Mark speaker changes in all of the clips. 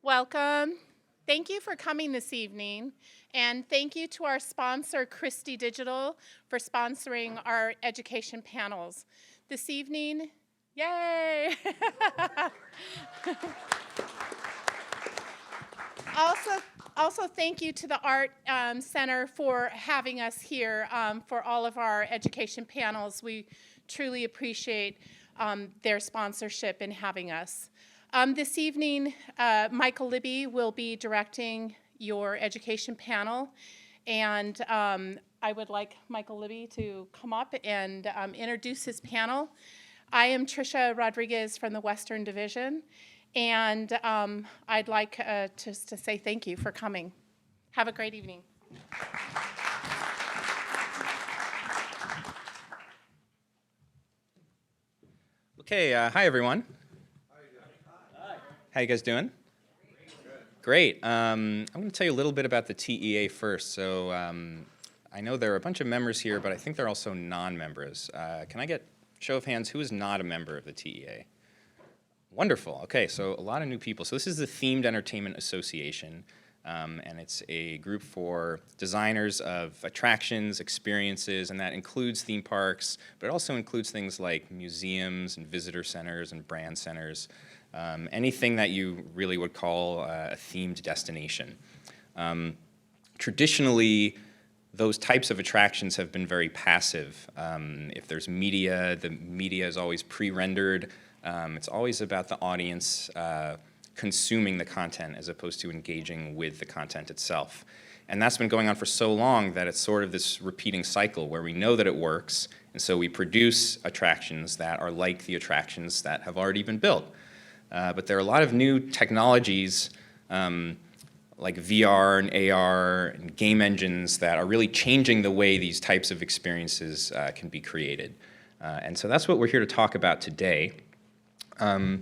Speaker 1: Welcome. Thank you for coming this evening, and thank you to our sponsor, Christie Digital, for sponsoring our education panels. This evening, yay! Also, thank you to the Art Center for having us here for all of our education panels. We truly appreciate their sponsorship in having us. This evening, Michael Libby will be directing your education panel, and I would like Michael Libby to come up and introduce his panel. I am Tricia Rodriguez from the Western Division, and I'd like just to say thank you for coming. Have a great evening.
Speaker 2: Okay, hi everyone. How you guys doing? Great. I'm going to tell you a little bit about the TEA first. So I know there are a bunch of members here, but I think they're also non-members. Can I get show of hands, who is not a member of the TEA? Wonderful. Okay, so a lot of new people. So this is the Themed Entertainment Association, and it's a group for designers of attractions, experiences, and that includes theme parks, but it also includes things like museums and visitor centers and brand centers. Anything that you really would call a themed destination. Traditionally, those types of attractions have been very passive. If there's media, the media is always pre-rendered. It's always about the audience consuming the content as opposed to engaging with the content itself. And that's been going on for so long that it's sort of this repeating cycle where we know that it works, and so we produce attractions that are like the attractions that have already been built. But there are a lot of new technologies like VR and AR and game engines that are really changing the way these types of experiences can be created. And so that's what we're here to talk about today. I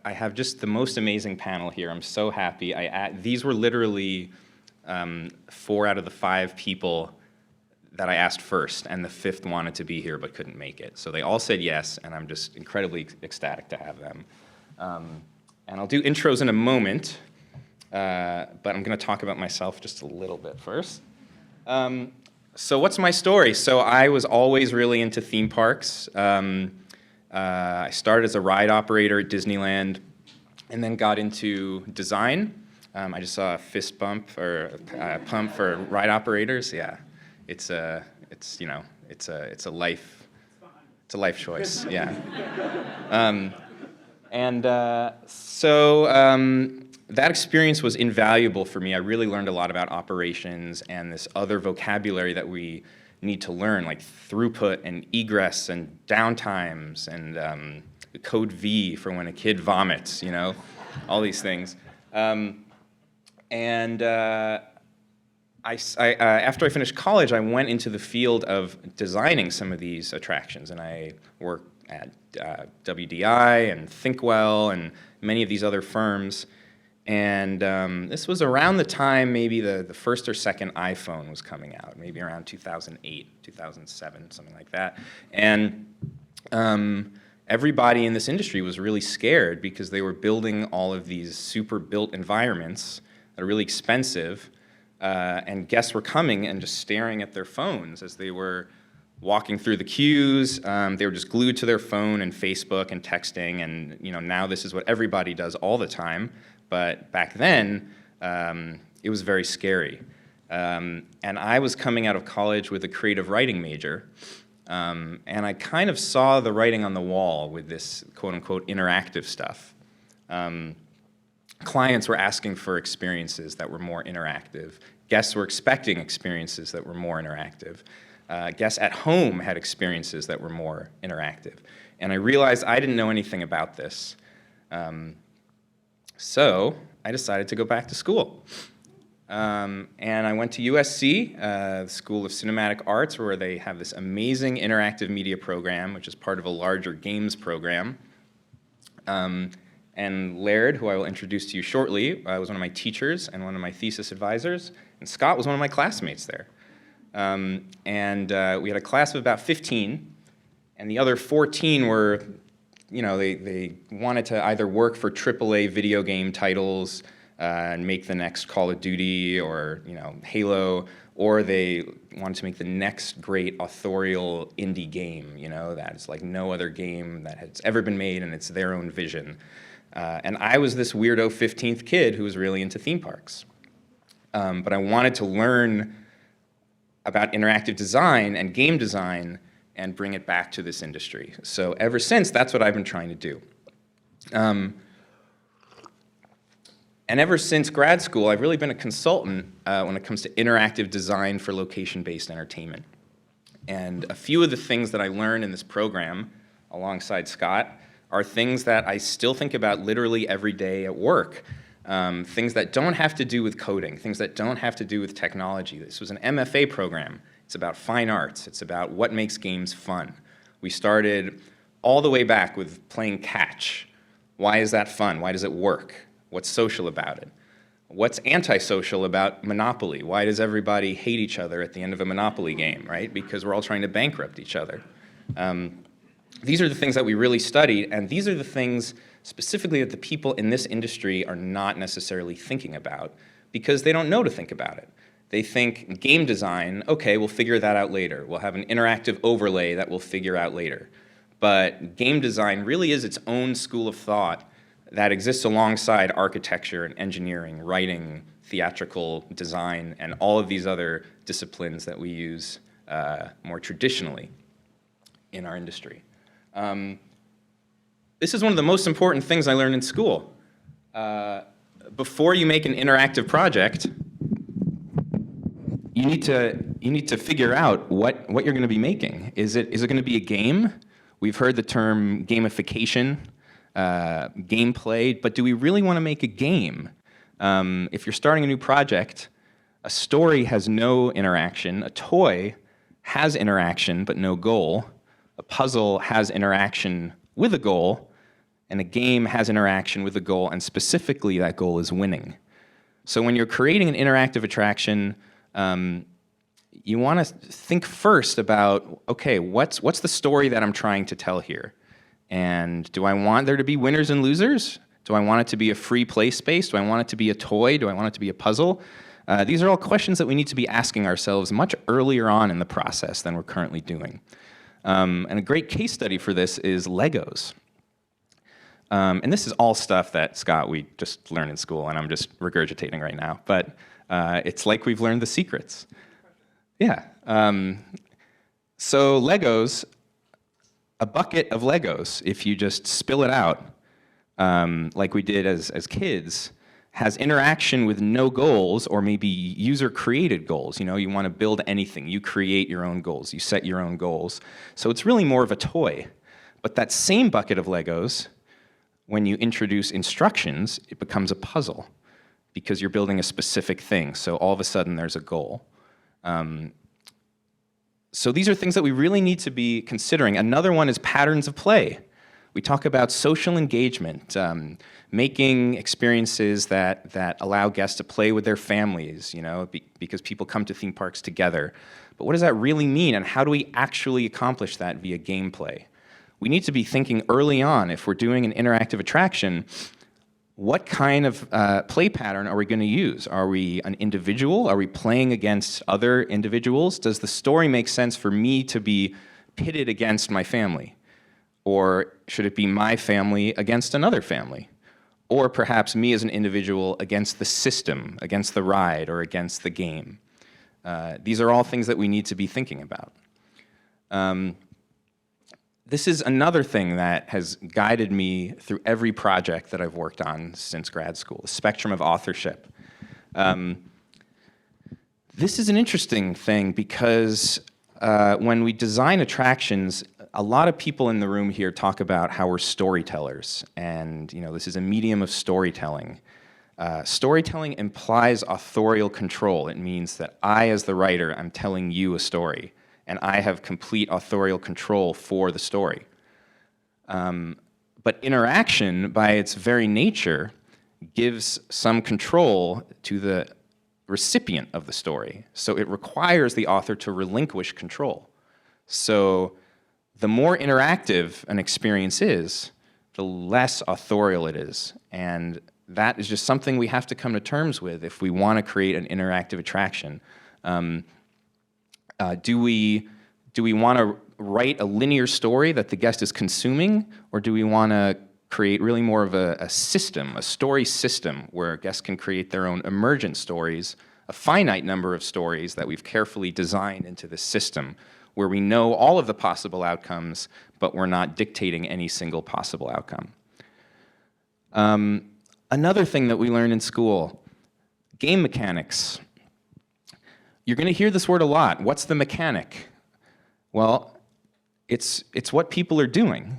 Speaker 2: have just the most amazing panel here. I'm so happy. These were literally 4 out of the 5 people that I asked first, and the 5th wanted to be here but couldn't make it. So they all said yes, and I'm just incredibly ecstatic to have them. And I'll do intros in a moment, but I'm going to talk about myself just a little bit first. So what's my story? So I was always really into theme parks. I started as a ride operator at Disneyland, and then got into design. I just saw a fist bump or a pump for ride operators. Yeah. It's a life choice, yeah. That experience was invaluable for me. I really learned a lot about operations and this other vocabulary that we need to learn, like throughput and egress and downtimes and code V for when a kid vomits, all these things. After I finished college, I went into the field of designing some of these attractions, and I worked at WDI and Thinkwell and many of these other firms. And this was around the time maybe the first or second iPhone was coming out, maybe around 2008, 2007, something like that. And everybody in this industry was really scared because they were building all of these super built environments that are really expensive. And guests were coming and just staring at their phones as they were walking through the queues. They were just glued to their phone and Facebook and texting, and now this is what everybody does all the time. But back then, it was very scary. And I was coming out of college with a creative writing major, and I kind of saw the writing on the wall with this quote-unquote interactive stuff. Clients were asking for experiences that were more interactive. Guests were expecting experiences that were more interactive. Guests at home had experiences that were more interactive. And I realized I didn't know anything about this. So I decided to go back to school. And I went to USC, the School of Cinematic Arts, where they have this amazing interactive media program, which is part of a larger games program. And Laird, who I will introduce to you shortly, was one of my teachers and one of my thesis advisors. And Scott was one of my classmates there. We had a class of about 15, and the other 14 were they wanted to either work for AAA video game titles and make the next Call of Duty or Halo, or they wanted to make the next great authorial indie game, that is like no other game that has ever been made, and it's their own vision. And I was this weirdo 15th kid who was really into theme parks. But I wanted to learn about interactive design and game design and bring it back to this industry. So ever since, that's what I've been trying to do. And ever since grad school, I've really been a consultant when it comes to interactive design for location-based entertainment. And a few of the things that I learned in this program alongside Scott are things that I still think about literally every day at work. Things that don't have to do with coding, things that don't have to do with technology. This was an MFA program. It's about fine arts. It's about what makes games fun. We started all the way back with playing catch. Why is that fun? Why does it work? What's social about it? What's antisocial about Monopoly? Why does everybody hate each other at the end of a Monopoly game, right? Because we're all trying to bankrupt each other. These are the things that we really studied, and these are the things specifically that the people in this industry are not necessarily thinking about because they don't know to think about it. They think game design, okay, we'll figure that out later. We'll have an interactive overlay that we'll figure out later. But game design really is its own school of thought that exists alongside architecture and engineering, writing, theatrical design, and all of these other disciplines that we use more traditionally in our industry. This is one of the most important things I learned in school. Before you make an interactive project, you need to figure out what you're going to be making. Is it going to be a game? We've heard the term gamification, gameplay, but do we really want to make a game? If you're starting a new project, a story has no interaction. A toy has interaction but no goal. A puzzle has interaction with a goal, and a game has interaction with a goal, and specifically that goal is winning. So when you're creating an interactive attraction, you want to think first about, okay, what's the story that I'm trying to tell here? And do I want there to be winners and losers? Do I want it to be a free play space? Do I want it to be a toy? Do I want it to be a puzzle? These are all questions that we need to be asking ourselves much earlier on in the process than we're currently doing. And a great case study for this is Legos. And this is all stuff that, Scott, we just learned in school, and I'm just regurgitating right now. But it's like we've learned the secrets. Yeah. So Legos, a bucket of Legos, if you just spill it out, like we did as kids, has interaction with no goals or maybe user-created goals. You want to build anything. You create your own goals. You set your own goals. So it's really more of a toy. But that same bucket of Legos, when you introduce instructions, it becomes a puzzle because you're building a specific thing. So all of a sudden, there's a goal. So these are things that we really need to be considering. Another one is patterns of play. We talk about social engagement, making experiences that allow guests to play with their families, because people come to theme parks together. But what does that really mean, and how do we actually accomplish that via gameplay? We need to be thinking early on, if we're doing an interactive attraction, what kind of play pattern are we going to use? Are we an individual? Are we playing against other individuals? Does the story make sense for me to be pitted against my family? Or should it be my family against another family? Or perhaps me as an individual against the system, against the ride, or against the game? These are all things that we need to be thinking about. This is another thing that has guided me through every project that I've worked on since grad school, the spectrum of authorship. This is an interesting thing because when we design attractions, a lot of people in the room here talk about how we're storytellers, and this is a medium of storytelling. Storytelling implies authorial control. It means that I, as the writer, I'm telling you a story, and I have complete authorial control for the story. But interaction, by its very nature, gives some control to the recipient of the story. So it requires the author to relinquish control. So the more interactive an experience is, the less authorial it is. And that is just something we have to come to terms with if we want to create an interactive attraction. Do we want to write a linear story that the guest is consuming, or do we want to create really more of a system, a story system, where guests can create their own emergent stories, a finite number of stories that we've carefully designed into the system, where we know all of the possible outcomes, but we're not dictating any single possible outcome. Another thing that we learned in school, game mechanics. You're going to hear this word a lot. What's the mechanic? Well, it's what people are doing.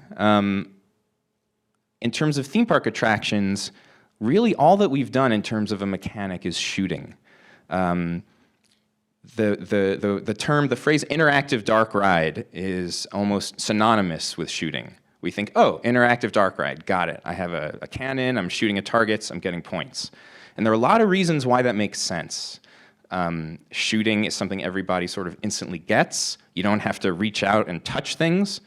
Speaker 2: In terms of theme park attractions, really all that we've done in terms of a mechanic is shooting. The phrase interactive dark ride is almost synonymous with shooting. We think, oh, interactive dark ride, got it. I have a cannon, I'm shooting at targets, I'm getting points. And there are a lot of reasons why that makes sense. Shooting is something everybody sort of instantly gets. You don't have to reach out and touch things.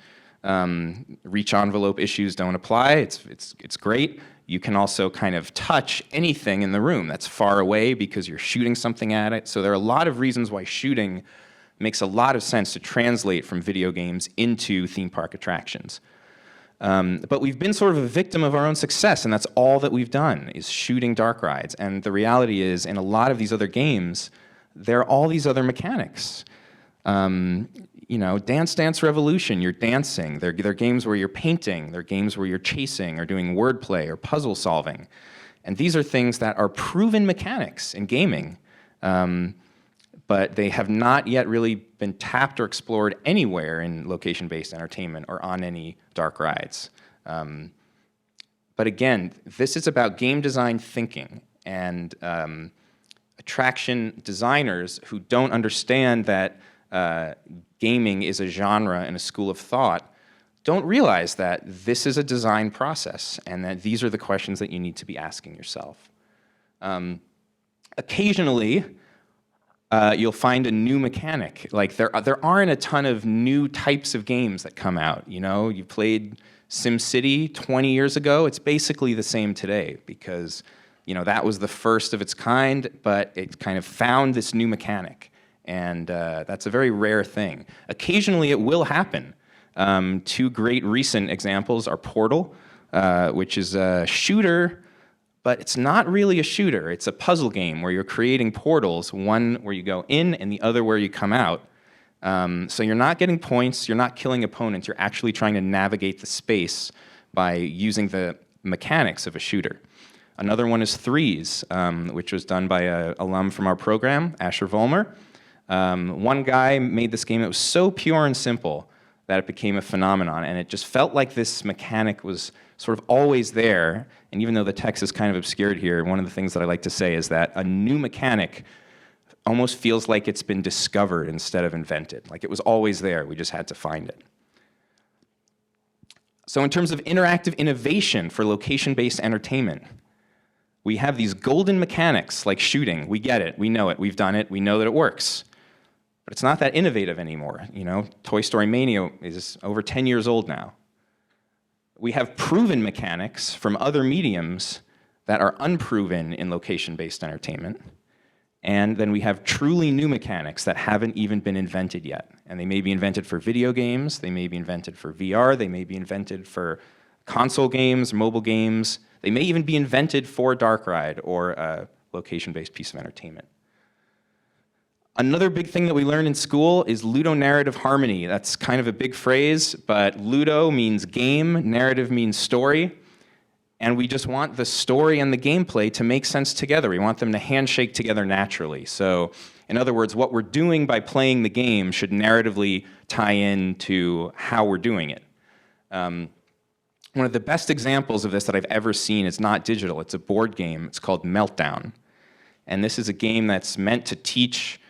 Speaker 2: Reach envelope issues don't apply. It's great. You can also kind of touch anything in the room that's far away because you're shooting something at it. So there are a lot of reasons why shooting makes a lot of sense to translate from video games into theme park attractions. But we've been sort of a victim of our own success, and that's all that we've done, is shooting dark rides. And the reality is, in a lot of these other games, there are all these other mechanics. Dance Dance Revolution, you're dancing. They're games where you're painting. They're games where you're chasing or doing wordplay or puzzle solving. And these are things that are proven mechanics in gaming, but they have not yet really been tapped or explored anywhere in location-based entertainment or on any dark rides. But again, this is about game design thinking, and attraction designers who don't understand that gaming is a genre and a school of thought don't realize that this is a design process and that these are the questions that you need to be asking yourself. Occasionally, you'll find a new mechanic. Like there aren't a ton of new types of games that come out. You played SimCity 20 years ago. It's basically the same today because that was the first of its kind, but it kind of found this new mechanic. And that's a very rare thing. Occasionally it will happen. Two great recent examples are Portal, which is a shooter, but it's not really a shooter. It's a puzzle game where you're creating portals, one where you go in and the other where you come out. So you're not getting points, you're not killing opponents, you're actually trying to navigate the space by using the mechanics of a shooter. Another one is Threes, which was done by an alum from our program, Asher Vollmer. One guy made this game that was so pure and simple that it became a phenomenon, and it just felt like this mechanic was sort of always there. And even though the text is kind of obscured here, one of the things that I like to say is that a new mechanic almost feels like it's been discovered instead of invented. Like it was always there, we just had to find it. So in terms of interactive innovation for location-based entertainment, we have these golden mechanics like shooting. We get it, we know it, we've done it, we know that it works. But it's not that innovative anymore. Toy Story Mania is over 10 years old now. We have proven mechanics from other mediums that are unproven in location-based entertainment. And then we have truly new mechanics that haven't even been invented yet. And they may be invented for video games, they may be invented for VR, they may be invented for console games, mobile games. They may even be invented for dark ride or a location-based piece of entertainment. Another big thing that we learned in school is ludonarrative harmony. That's kind of a big phrase, but ludo means game, narrative means story, and we just want the story and the gameplay to make sense together. We want them to handshake together naturally. So, in other words, what we're doing by playing the game should narratively tie in to how we're doing it. One of the best examples of this that I've ever seen is not digital. It's a board game. It's called Meltdown. And this is a game that's meant to teach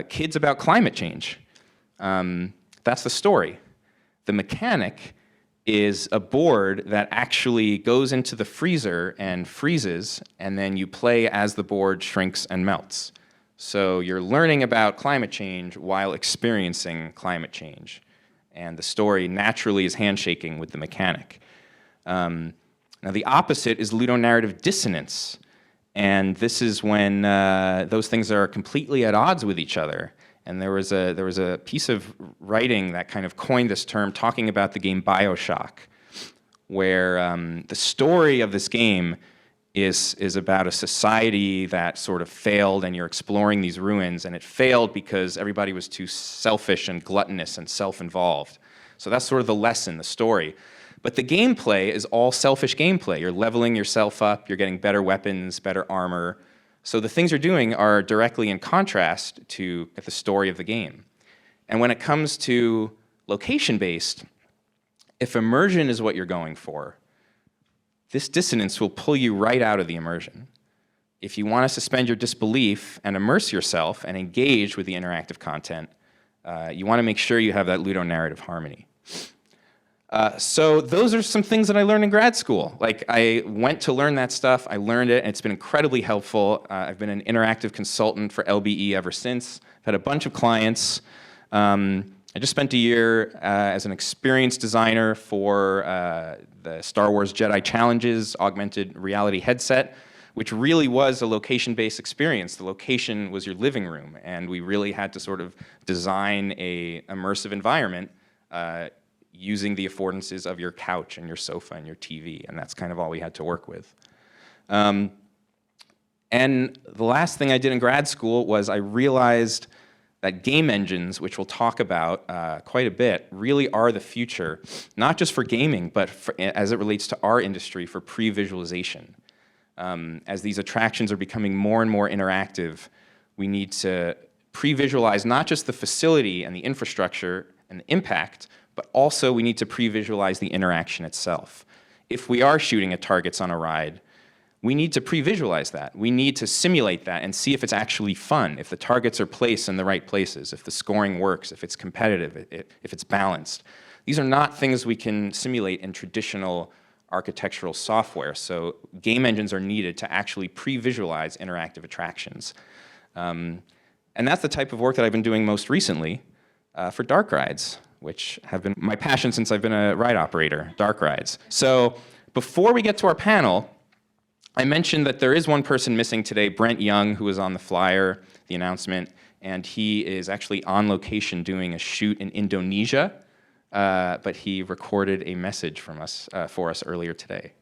Speaker 2: kids about climate change. That's the story. The mechanic is a board that actually goes into the freezer and freezes, and then you play as the board shrinks and melts. So you're learning about climate change while experiencing climate change. And the story naturally is handshaking with the mechanic. Now, the opposite is ludonarrative dissonance. And this is when those things are completely at odds with each other. And there was a piece of writing that kind of coined this term, talking about the game BioShock, where the story of this game is about a society that sort of failed, and you're exploring these ruins, and it failed because everybody was too selfish and gluttonous and self-involved. So that's sort of the lesson, the story. But the gameplay is all selfish gameplay. You're leveling yourself up, you're getting better weapons, better armor. So the things you're doing are directly in contrast to the story of the game. And when it comes to location-based, if immersion is what you're going for, this dissonance will pull you right out of the immersion. If you want to suspend your disbelief and immerse yourself and engage with the interactive content, you want to make sure you have that ludonarrative harmony. So those are some things that I learned in grad school. Like, I went to learn that stuff, I learned it, and it's been incredibly helpful. I've been an interactive consultant for LBE ever since. I've had a bunch of clients. I just spent a year as an experienced designer for the Star Wars Jedi Challenges augmented reality headset, which really was a location-based experience. The location was your living room, and we really had to sort of design a immersive environment using the affordances of your couch and your sofa and your TV, and that's kind of all we had to work with. And the last thing I did in grad school was I realized that game engines, which we'll talk about quite a bit, really are the future, not just for gaming, but as it relates to our industry, for pre-visualization. As these attractions are becoming more and more interactive, we need to pre-visualize not just the facility and the infrastructure and the impact, but also we need to pre-visualize the interaction itself. If we are shooting at targets on a ride, we need to pre-visualize that. We need to simulate that and see if it's actually fun, if the targets are placed in the right places, if the scoring works, if it's competitive, if it's balanced. These are not things we can simulate in traditional architectural software, so game engines are needed to actually pre-visualize interactive attractions. And that's the type of work that I've been doing most recently for dark rides, which have been my passion since I've been a ride operator, dark rides. So before we get to our panel, I mentioned that there is one person missing today, Brent Young, who was on the flyer, the announcement, and he is actually on location doing a shoot in Indonesia, but he recorded a message from us, for us earlier today.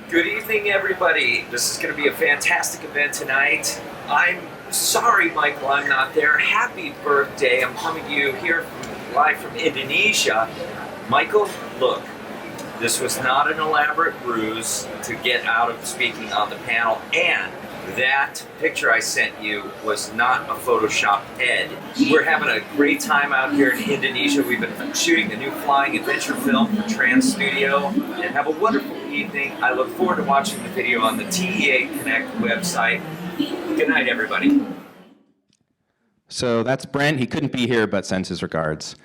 Speaker 3: Good evening, everybody. This is going to be a fantastic event tonight. I'm sorry, Michael, I'm not there. Happy birthday. I'm coming to you here live from Indonesia. Michael, look. This was not an elaborate ruse to get out of speaking on the panel, and that picture I sent you was not a Photoshop head. We're having a great time out here in Indonesia. We've been shooting the new flying adventure film for Trans Studio, and have a wonderful evening. I look forward to watching the video on the TEA Connect website. Good night, everybody.
Speaker 2: So that's Brent. He couldn't be here, but sends his regards.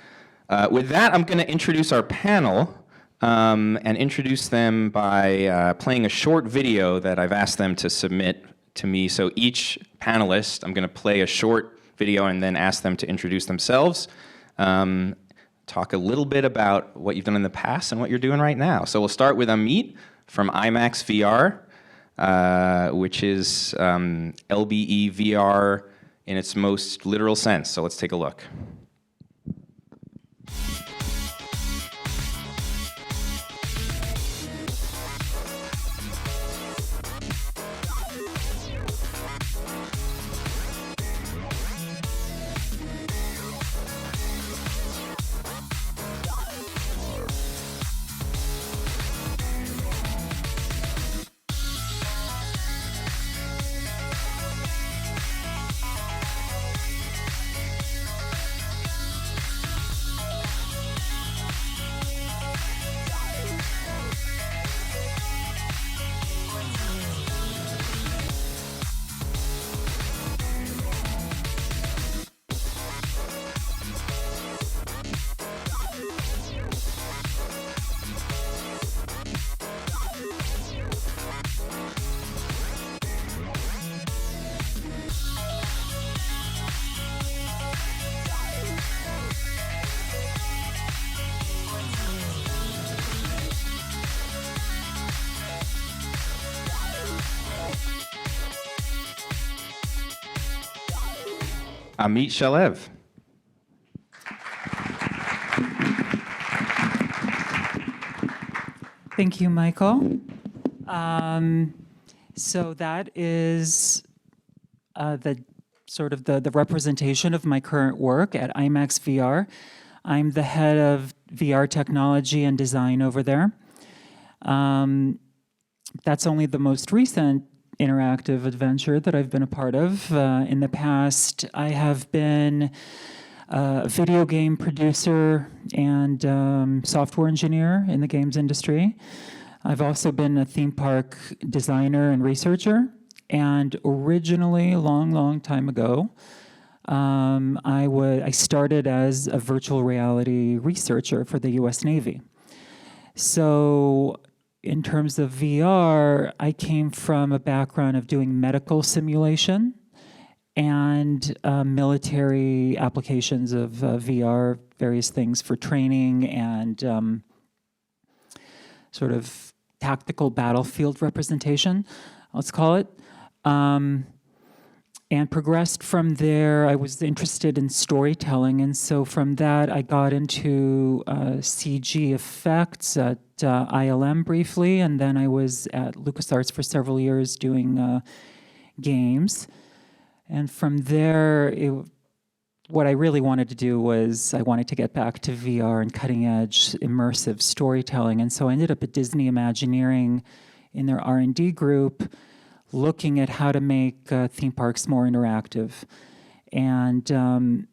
Speaker 2: With that, I'm going to introduce our panel. And introduce them by playing a short video that I've asked them to submit to me. So each panelist, I'm going to play a short video and then ask them to introduce themselves, talk a little bit about what you've done in the past and what you're doing right now. So we'll start with Amit from IMAX VR, which is LBE VR in its most literal sense. So let's take a look. Amit Shalev.
Speaker 4: Thank you, Michael. So that is the sort of the representation of my current work at IMAX VR. I'm the head of VR technology and design over there. That's only the most recent interactive adventure that I've been a part of. In the past, I have been a video game producer and software engineer in the games industry. I've also been a theme park designer and researcher. And originally, a long, long time ago, I started as a virtual reality researcher for the U.S. Navy. So in terms of VR, I came from a background of doing medical simulation and military applications of VR, various things for training and sort of tactical battlefield representation, let's call it. And progressed from there. I was interested in storytelling, and so from that I got into CG effects at ILM briefly, and then I was at LucasArts for several years doing games. And from there, what I really wanted to do was I wanted to get back to VR and cutting-edge immersive storytelling, and so I ended up at Disney Imagineering in their R&D group, looking at how to make theme parks more interactive. And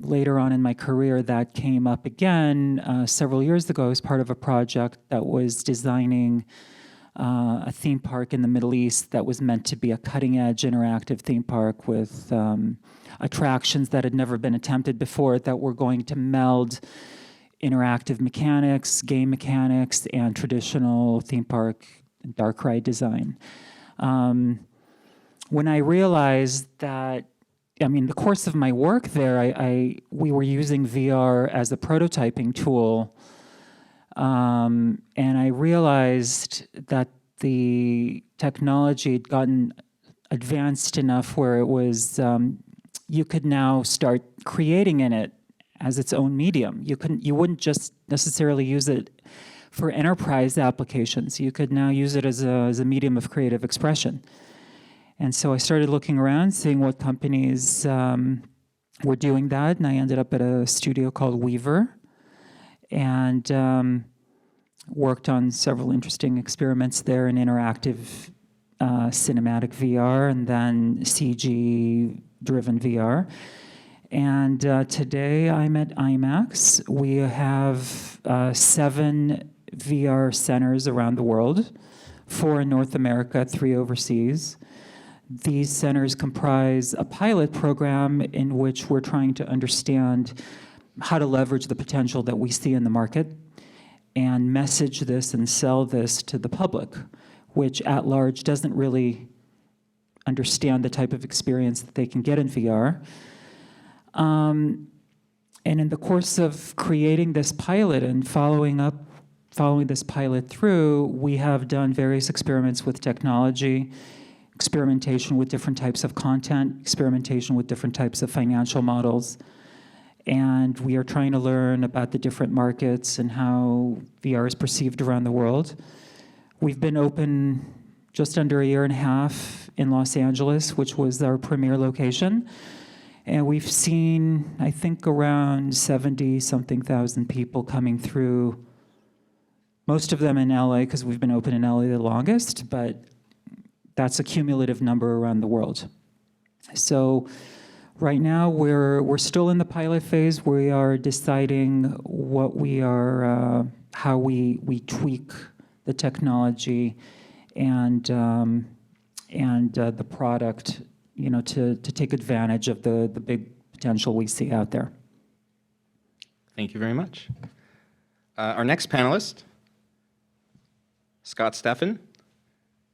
Speaker 4: later on in my career, that came up again. Several years ago, I was part of a project that was designing a theme park in the Middle East that was meant to be a cutting-edge interactive theme park with attractions that had never been attempted before that were going to meld interactive mechanics, game mechanics, and traditional theme park dark ride design. When I realized that, the course of my work there, we were using VR as a prototyping tool, and I realized that the technology had gotten advanced enough where it was, you could now start creating in it as its own medium. You wouldn't just necessarily use it for enterprise applications. You could now use it as a medium of creative expression. And so I started looking around, seeing what companies were doing that, and I ended up at a studio called Weaver, and worked on several interesting experiments there in interactive cinematic VR and then CG-driven VR. And today I'm at IMAX. We have 7 VR centers around the world, 4 in North America, 3 overseas. These centers comprise a pilot program in which we're trying to understand how to leverage the potential that we see in the market and message this and sell this to the public, which at large doesn't really understand the type of experience that they can get in VR. And in the course of creating this pilot and following this pilot through, we have done various experiments with technology, experimentation with different types of content, experimentation with different types of financial models, and we are trying to learn about the different markets and how VR is perceived around the world. We've been open just under a year and a half in Los Angeles, which was our premier location. And we've seen, I think, around 70-something thousand people coming through, most of them in LA, because we've been open in LA the longest, but that's a cumulative number around the world. So right now, we're still in the pilot phase. We are deciding what we are, how we tweak the technology and the product, to take advantage of the big potential we see out there.
Speaker 2: Thank you very much. Our next panelist, Scott Steffen,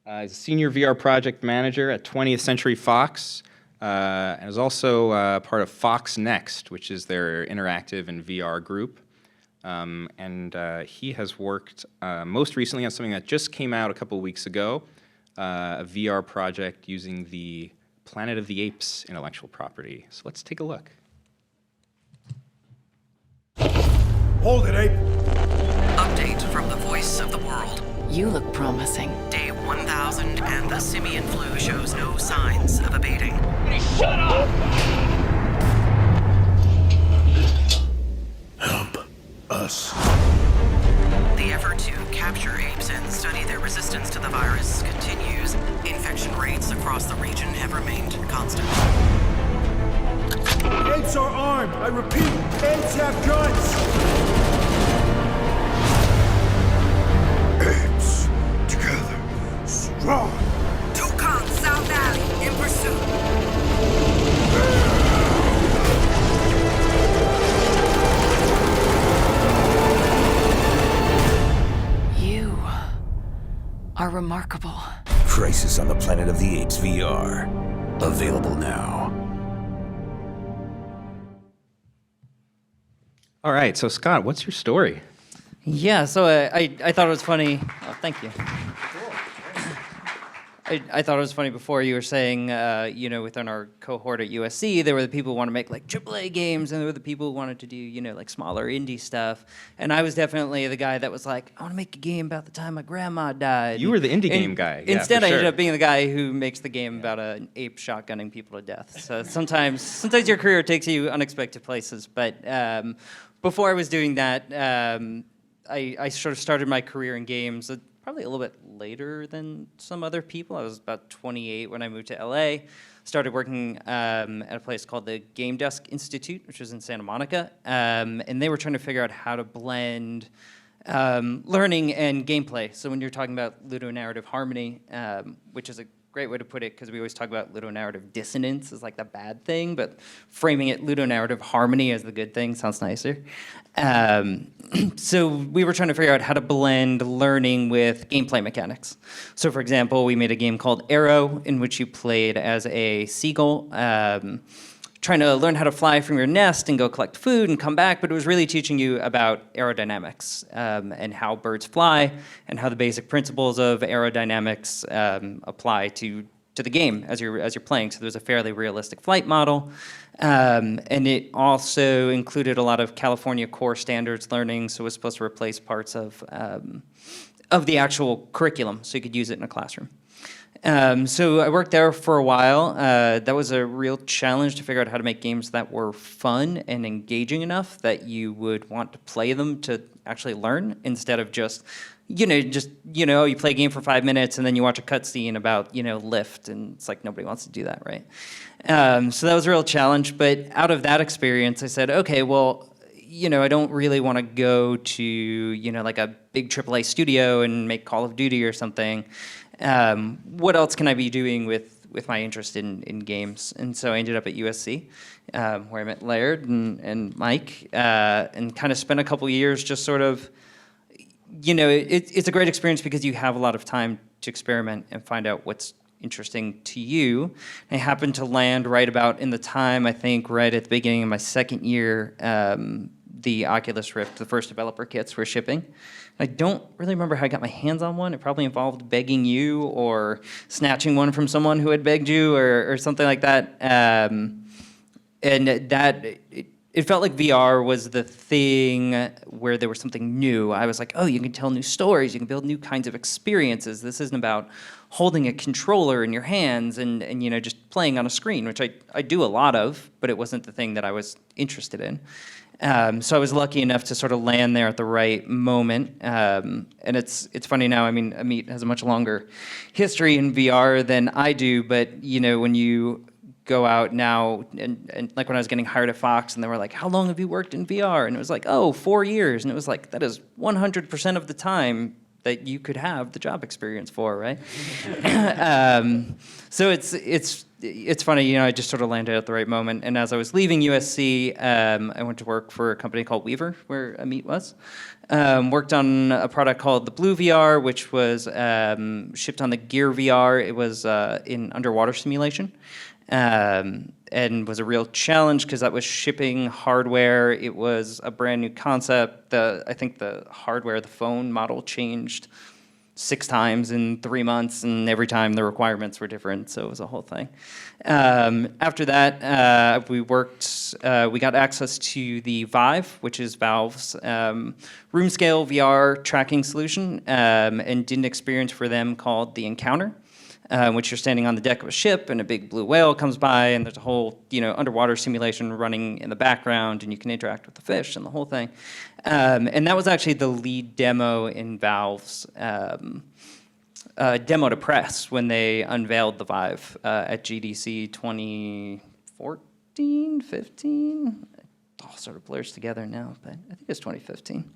Speaker 2: is a senior VR project manager at 20th Century Fox, and is also part of Fox Next, which is their interactive and VR group. He has worked most recently on something that just came out a couple weeks ago, a VR project using the Planet of the Apes intellectual property. So let's take a look.
Speaker 5: Hold it, Ape!
Speaker 6: Update from the voice of the world.
Speaker 7: You look promising.
Speaker 6: Day 1000 and the simian flu shows no signs of abating.
Speaker 5: Shut up! Help us.
Speaker 6: The effort to capture apes and study their resistance to the virus continues. Infection rates across the region have remained constant.
Speaker 5: Apes are armed! I repeat, apes have guns! Apes, together, strong!
Speaker 6: Toucan, South Valley, in pursuit.
Speaker 7: You are remarkable.
Speaker 8: Crisis on the Planet of the Apes VR. Available now.
Speaker 2: All right, so Scott, what's your story?
Speaker 9: Yeah, so I thought it was funny. Oh, thank you. I thought it was funny before you were saying, within our cohort at USC, there were the people who want to make like AAA games, and there were the people who wanted to do, like smaller indie stuff. And I was definitely the guy that was like, I want to make a game about the time my grandma died.
Speaker 2: You were the indie game guy. Yeah,
Speaker 9: Instead,
Speaker 2: for
Speaker 9: I ended
Speaker 2: sure.
Speaker 9: up being the guy who makes the game about an ape shotgunning people to death. So sometimes your career takes you unexpected places. But before I was doing that, I sort of started my career in games probably a little bit later than some other people. I was about 28 when I moved to LA. Started working at a place called the Game Desk Institute, which was in Santa Monica. And they were trying to figure out how to blend learning and gameplay. So when you're talking about ludonarrative harmony, which is a great way to put it, because we always talk about ludonarrative dissonance as like the bad thing, but framing it ludonarrative harmony as the good thing sounds nicer. So we were trying to figure out how to blend learning with gameplay mechanics. So for example, we made a game called Arrow, in which you played as a seagull, trying to learn how to fly from your nest and go collect food and come back, but it was really teaching you about aerodynamics and how birds fly and how the basic principles of aerodynamics apply to the game as you're playing. So there's a fairly realistic flight model. And it also included a lot of California core standards learning, so it was supposed to replace parts of the actual curriculum, so you could use it in a classroom. So I worked there for a while. That was a real challenge to figure out how to make games that were fun and engaging enough that you would want to play them to actually learn, instead of just you play a game for 5 minutes and then you watch a cutscene about, Lyft, and it's like nobody wants to do that, right? So that was a real challenge. But out of that experience, I said, okay, well, I don't really want to go to, like a big AAA studio and make Call of Duty or something. What else can I be doing with my interest in games? And so I ended up at USC, where I met Laird and Mike, and kind of spent a couple years just sort of, it's a great experience because you have a lot of time to experiment and find out what's interesting to you. I happened to land right about in the time, I think, right at the beginning of my second year, the Oculus Rift, the first developer kits were shipping. I don't really remember how I got my hands on one. It probably involved begging you or snatching one from someone who had begged you or something like that. And it felt like VR was the thing where there was something new. I was like, oh, you can tell new stories, you can build new kinds of experiences. This isn't about holding a controller in your hands and just playing on a screen, which I do a lot of, but it wasn't the thing that I was interested in. So I was lucky enough to sort of land there at the right moment. And it's funny now, I mean, Amit has a much longer history in VR than I do, but when you go out now, and like when I was getting hired at Fox, and they were like, how long have you worked in VR? And it was like, 4 years. And it was like, that is 100% of the time that you could have the job experience for, right? So it's funny, I just sort of landed at the right moment. And as I was leaving USC, I went to work for a company called Weaver, where Amit was. Worked on a product called the Blue VR, which was shipped on the Gear VR. It was in underwater simulation. And was a real challenge because that was shipping hardware. It was a brand new concept. I think the hardware, the phone model changed 6 times in 3 months, and every time the requirements were different, so it was a whole thing. After that, we got access to the Vive, which is Valve's room scale VR tracking solution, and did an experience for them called the Encounter, which you're standing on the deck of a ship and a big blue whale comes by, and there's a whole underwater simulation running in the background, and you can interact with the fish and the whole thing. And that was actually the lead demo in Valve's demo to press when they unveiled the Vive at GDC 2014, 15. It all sort of blurs together now, but I think it's 2015.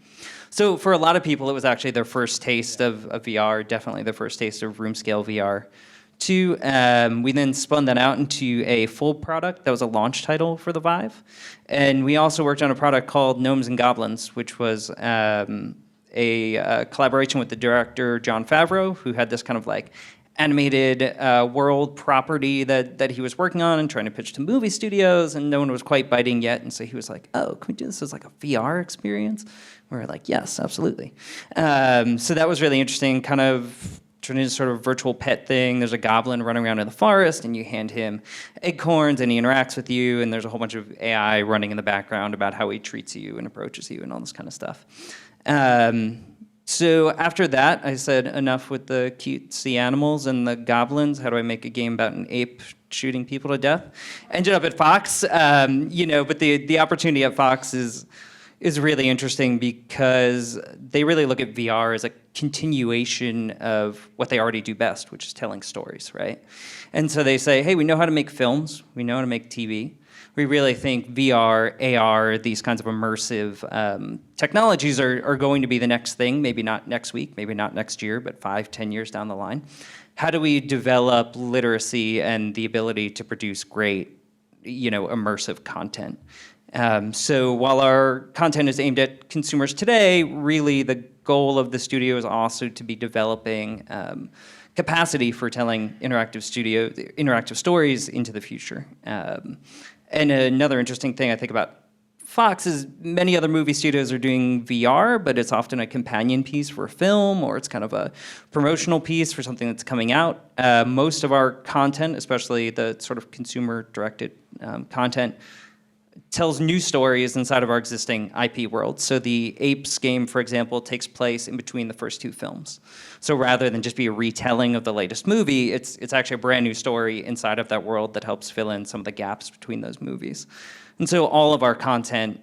Speaker 9: So for a lot of people, it was actually their first taste of VR, definitely the first taste of room scale VR. We then spun that out into a full product that was a launch title for the Vive. And we also worked on a product called Gnomes and Goblins, which was a collaboration with the director Jon Favreau, who had this kind of like animated world property that he was working on and trying to pitch to movie studios, and no one was quite biting yet. And so he was like, "Oh, can we do this as like a VR experience?" We were like, "Yes, absolutely." So that was really interesting, kind of turned into sort of a virtual pet thing. There's a goblin running around in the forest, and you hand him acorns, and he interacts with you, and there's a whole bunch of AI running in the background about how he treats you and approaches you and all this kind of stuff. So after that, I said, enough with the cutesy animals and the goblins. How do I make a game about an ape shooting people to death? Ended up at Fox, but the opportunity at Fox is really interesting because they really look at VR as a continuation of what they already do best, which is telling stories, right? And so they say, hey, we know how to make films, we know how to make TV. We really think VR, AR, these kinds of immersive technologies are going to be the next thing, maybe not next week, maybe not next year, but 5-10 years down the line. How do we develop literacy and the ability to produce great, immersive content? So while our content is aimed at consumers today, really the goal of the studio is also to be developing capacity for telling interactive stories into the future. And another interesting thing I think about Fox is many other movie studios are doing VR, but it's often a companion piece for a film, or it's kind of a promotional piece for something that's coming out. Most of our content, especially the sort of consumer-directed content, tells new stories inside of our existing IP world. So the Apes game, for example, takes place in between the first 2 films. So rather than just be a retelling of the latest movie, it's actually a brand new story inside of that world that helps fill in some of the gaps between those movies. And so all of our content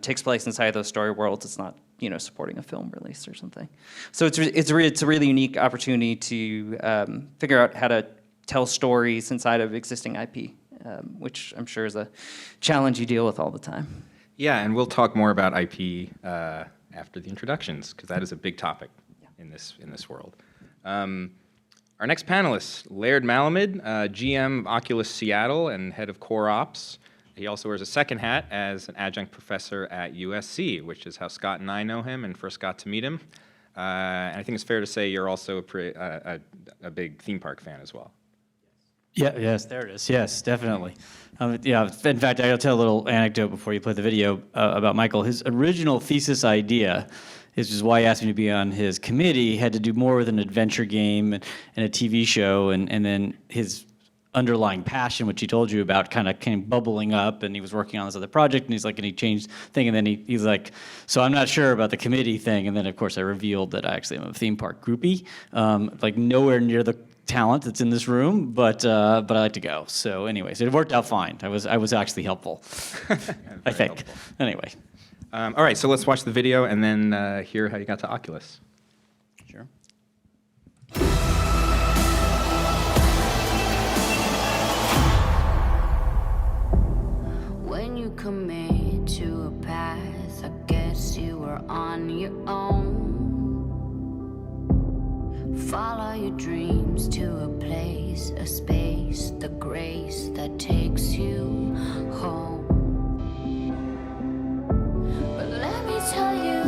Speaker 9: takes place inside those story worlds. It's not, supporting a film release or something. So it's a really unique opportunity to figure out how to tell stories inside of existing IP. Which I'm sure is a challenge you deal with all the time.
Speaker 2: Yeah, and we'll talk more about IP after the introductions, because that is a big topic in this world. Our next panelist, Laird Malamud, GM of Oculus Seattle and head of Core Ops. He also wears a second hat as an adjunct professor at USC, which is how Scott and I know him and first got to meet him. And I think it's fair to say you're also a big theme park fan as well.
Speaker 10: Yeah, yes, there it is. Yes, definitely. In fact, I'll tell a little anecdote before you play the video about Michael. His original thesis idea, which is why he asked me to be on his committee, had to do more with an adventure game and a TV show, and then his underlying passion, which he told you about, kind of came bubbling up, and he was working on this other project, and he changed thing, and then he's like, so I'm not sure about the committee thing, and then of course I revealed that I actually am a theme park groupie, nowhere near the talent that's in this room, but I like to go. So anyways, it worked out fine. I was actually helpful, I think. Helpful. Anyway.
Speaker 2: All right, so let's watch the video and then hear how you got to Oculus.
Speaker 10: Sure.
Speaker 11: When you commit to a path, I guess you were on your own. Follow your dreams to a place, a space, the grace that takes you home. But let me tell you,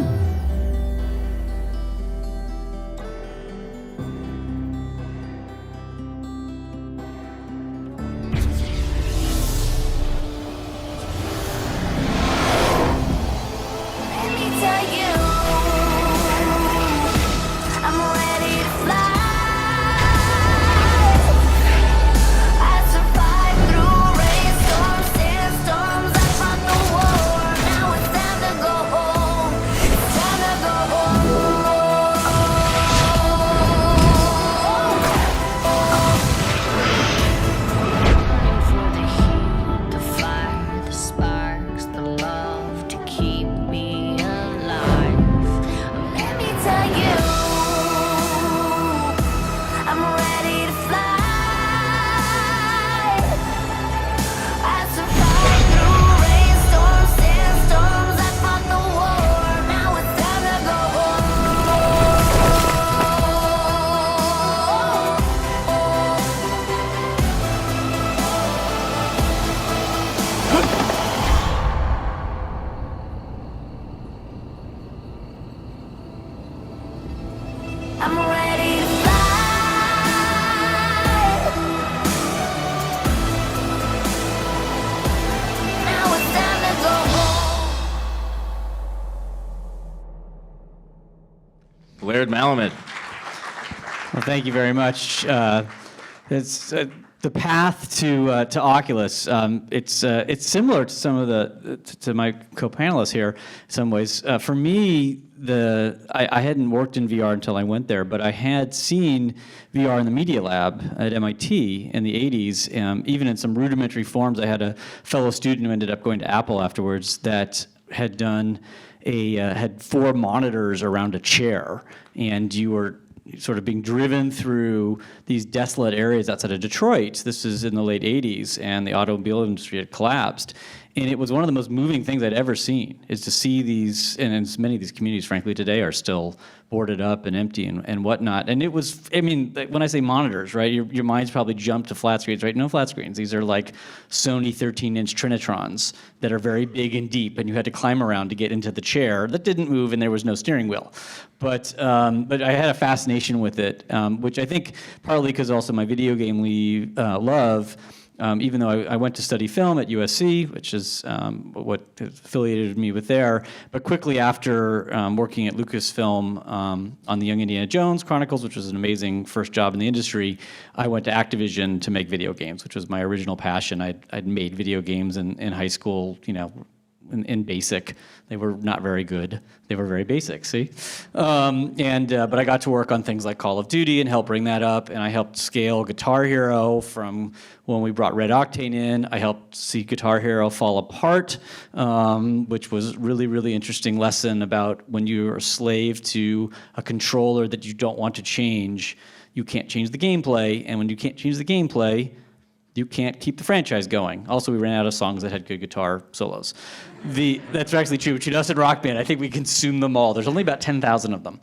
Speaker 10: Jared Malamed. Well, thank you very much. It's the path to Oculus. It's similar to some of to my co-panelists here in some ways. For me, I hadn't worked in VR until I went there, but I had seen VR in the Media Lab at MIT in the 80s, even in some rudimentary forms. I had a fellow student who ended up going to Apple afterwards that had done had 4 monitors around a chair, and you were sort of being driven through these desolate areas outside of Detroit. This is in the late 80s, and the automobile industry had collapsed. And it was one of the most moving things I'd ever seen, is to see these, and many of these communities, frankly, today are still boarded up and empty and whatnot. And it was, I mean, when I say monitors, right, your mind's probably jumped to flat screens, right? No flat screens. These are like Sony 13-inch Trinitrons that are very big and deep, and you had to climb around to get into the chair that didn't move, and there was no steering wheel. But I had a fascination with it, which I think partly because also my video game love. Even though I went to study film at USC, which is what affiliated me with there, but quickly after working at Lucasfilm on the Young Indiana Jones Chronicles, which was an amazing first job in the industry, I went to Activision to make video games, which was my original passion. I'd made video games in high school, you know, in BASIC. They were not very good. They were very basic, see? But I got to work on things like Call of Duty and help bring that up, and I helped scale Guitar Hero from when we brought Red Octane in. I helped see Guitar Hero fall apart, which was really, really interesting lesson about when you're a slave to a controller that you don't want to change, you can't change the gameplay, and when you can't change the gameplay, you can't keep the franchise going. Also, we ran out of songs that had good guitar solos. That's actually true. Between us and Rock Band, I think we consumed them all. There's only about 10,000 of them.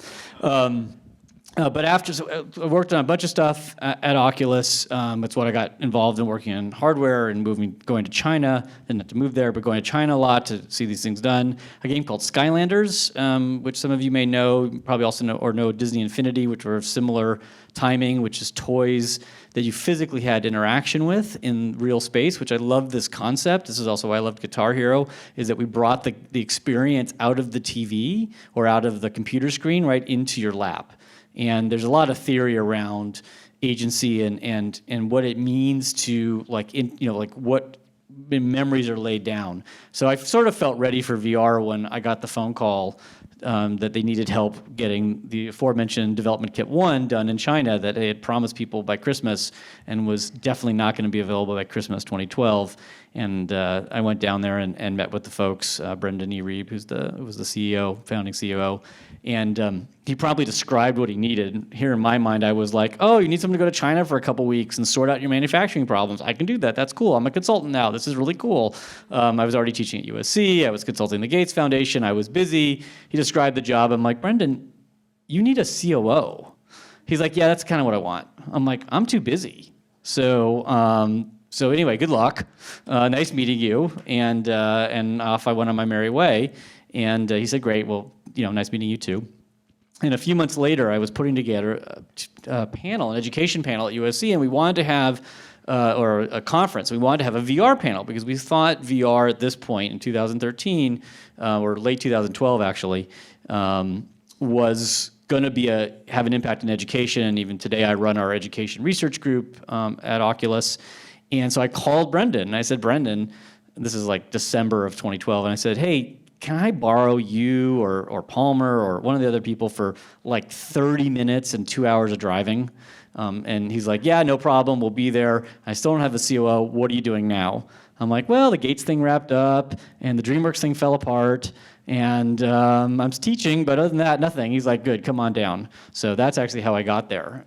Speaker 10: But I worked on a bunch of stuff at Oculus. That's what I got involved in, working on hardware and going to China. Didn't have to move there, but going to China a lot to see these things done. A game called Skylanders, which some of you may know, probably also know Disney Infinity, which were of similar timing, which is toys that you physically had interaction with in real space, which I love this concept. This is also why I loved Guitar Hero, is that we brought the experience out of the TV or out of the computer screen right into your lap. And there's a lot of theory around agency and what it means to what memories are laid down. So I sort of felt ready for VR when I got the phone call that they needed help getting the aforementioned Development Kit 1 done in China that they had promised people by Christmas and was definitely not going to be available by Christmas 2012. And I went down there and met with the folks, Brendan E. Reeb, who was the CEO, founding COO, and he promptly described what he needed. Here in my mind, I was like, oh, you need someone to go to China for a couple weeks and sort out your manufacturing problems. I can do that. That's cool. I'm a consultant now. This is really cool. I was already teaching at USC. I was consulting the Gates Foundation. I was busy. He described the job. I'm like, Brendan, you need a COO. He's like, yeah, that's kind of what I want. I'm like, I'm too busy. So anyway, good luck. Nice meeting you. And off I went on my merry way. And he said, great. Well, nice meeting you too. And a few months later, I was putting together a panel, an education panel at USC, and we wanted to have, or a conference, we wanted to have a VR panel because we thought VR at this point in 2013, or late 2012 actually, was going to have an impact in education. And even today, I run our education research group at Oculus. And so I called Brendan, and I said, Brendan, this is like December of 2012, and I said, hey, can I borrow you or Palmer or one of the other people for like 30 minutes and 2 hours of driving? And he's like, yeah, no problem, we'll be there. I still don't have a COO, what are you doing now? I'm like, well, the Gates thing wrapped up, and the DreamWorks thing fell apart, and I'm teaching, but other than that, nothing. He's like, good, come on down. So that's actually how I got there,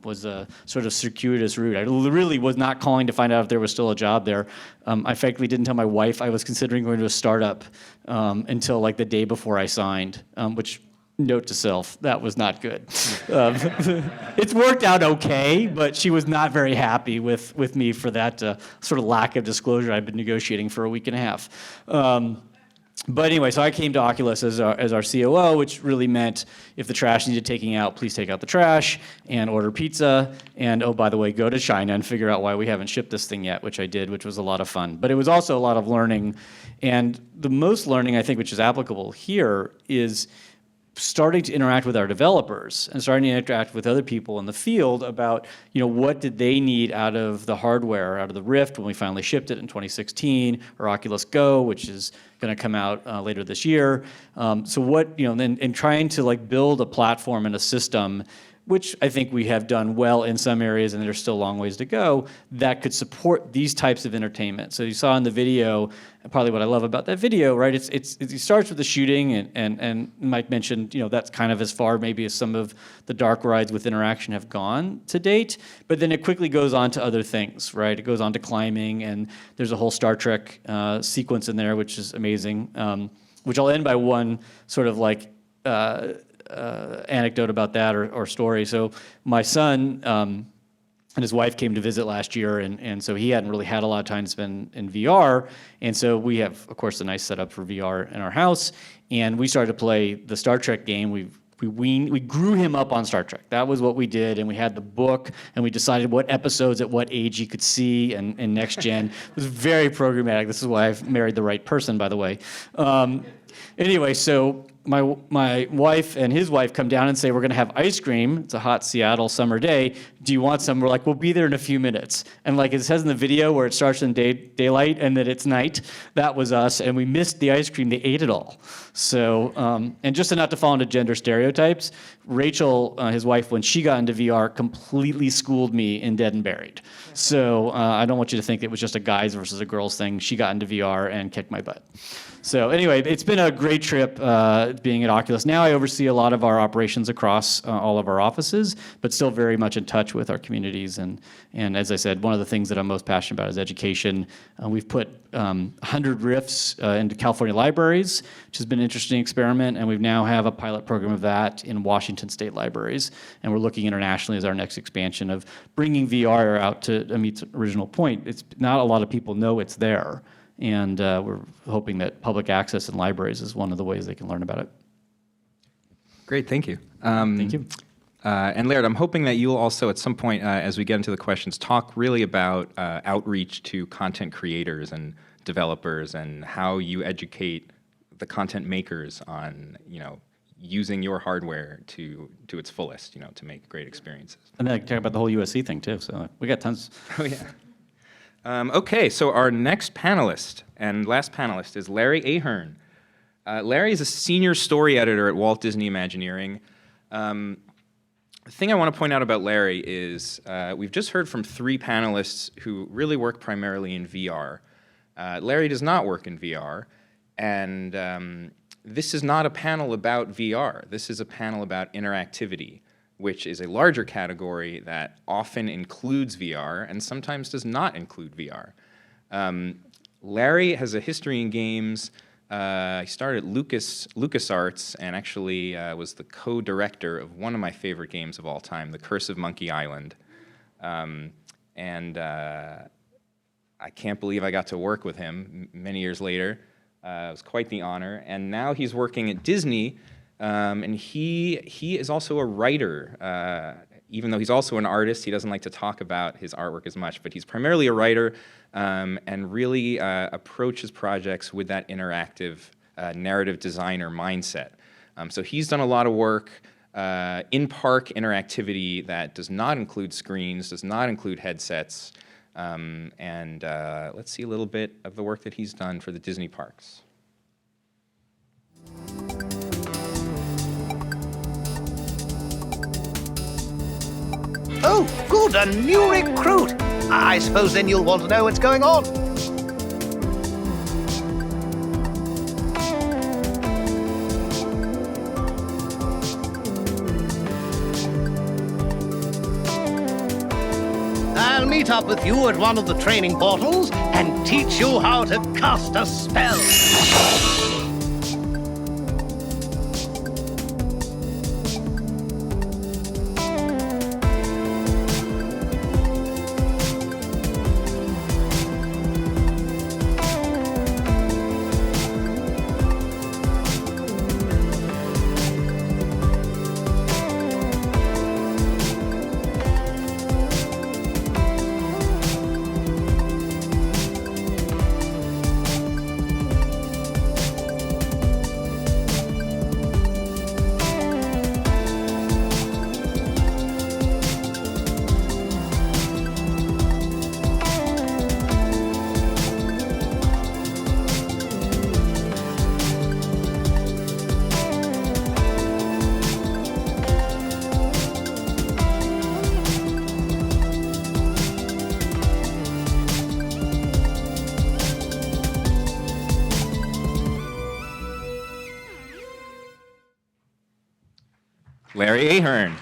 Speaker 10: was a sort of circuitous route. I really was not calling to find out if there was still a job there. I frankly didn't tell my wife I was considering going to a startup until like the day before I signed, which, note to self, that was not good. It's worked out okay, but she was not very happy with me for that sort of lack of disclosure I've been negotiating for a week and a half. But anyway, so I came to Oculus as our COO, which really meant if the trash needed taking out, please take out the trash and order pizza. And oh, by the way, go to China and figure out why we haven't shipped this thing yet, which I did, which was a lot of fun. But it was also a lot of learning. And the most learning, I think, which is applicable here is starting to interact with our developers and starting to interact with other people in the field about, what did they need out of the hardware, out of the Rift when we finally shipped it in 2016, or Oculus Go, which is going to come out later this year. So what, and trying to like build a platform and a system, which I think we have done well in some areas, and there's still a long ways to go, that could support these types of entertainment. So you saw in the video, probably what I love about that video, right? It starts with the shooting, and Mike mentioned, that's kind of as far maybe as some of the dark rides with interaction have gone to date, but then it quickly goes on to other things, right? It goes on to climbing, and there's a whole Star Trek sequence in there, which is amazing, which I'll end by one sort of like, anecdote about that or story. So my son and his wife came to visit last year, and so he hadn't really had a lot of time to spend in VR. And so we have, of course, a nice setup for VR in our house, and we started to play the Star Trek game. We grew him up on Star Trek. That was what we did, and we had the book, and we decided what episodes at what age he could see, and Next Gen. It was very programmatic. This is why I've married the right person, by the way. Anyway, so my wife and his wife come down and say, we're going to have ice cream. It's a hot Seattle summer day. Do you want some? We're like, we'll be there in a few minutes. And like it says in the video where it starts in daylight and then it's night, that was us. And we missed the ice cream. They ate it all. So, and just not to fall into gender stereotypes, Rachel, his wife, when she got into VR, completely schooled me in Dead and Buried. So I don't want you to think it was just a guys versus a girls thing. She got into VR and kicked my butt. So anyway, it's been a great trip being at Oculus. Now I oversee a lot of our operations across all of our offices, but still very much in touch with our communities. And as I said, one of the things that I'm most passionate about is education. We've put 100 Rifts into California libraries, which has been an interesting experiment, and we now have a pilot program of that in Washington state libraries. And we're looking internationally as our next expansion of bringing VR out to Amit's original point. It's not a lot of people know it's there. And we're hoping that public access in libraries is one of the ways they can learn about it.
Speaker 2: Great, thank you.
Speaker 10: Thank you.
Speaker 2: And Laird, I'm hoping that you'll also at some point, as we get into the questions, talk really about outreach to content creators and developers and how you educate the content makers on, using your hardware to its fullest, to make great experiences.
Speaker 10: And then I can talk about the whole USC thing too. So we got tons.
Speaker 2: Oh yeah. Okay, so our next panelist and last panelist is Larry Ahern. Larry is a senior story editor at Walt Disney Imagineering. The thing I want to point out about Larry is we've just heard from 3 panelists who really work primarily in VR. Larry does not work in VR, and this is not a panel about VR. This is a panel about interactivity, which is a larger category that often includes VR and sometimes does not include VR. Larry has a history in games. He started at LucasArts and actually was the co-director of one of my favorite games of all time, The Curse of Monkey Island. I can't believe I got to work with him many years later. It was quite the honor. And now he's working at Disney. And he is also a writer. Even though he's also an artist, he doesn't like to talk about his artwork as much, but he's primarily a writer and really approaches projects with that interactive narrative designer mindset. So he's done a lot of work in-park interactivity that does not include screens, does not include headsets, and let's see a little bit of the work that he's done for the Disney parks.
Speaker 12: Oh, good, a new recruit. I suppose then you'll want to know what's going on. I'll meet up with you at one of the training portals and teach you how to cast a spell.
Speaker 2: Larry Ahern.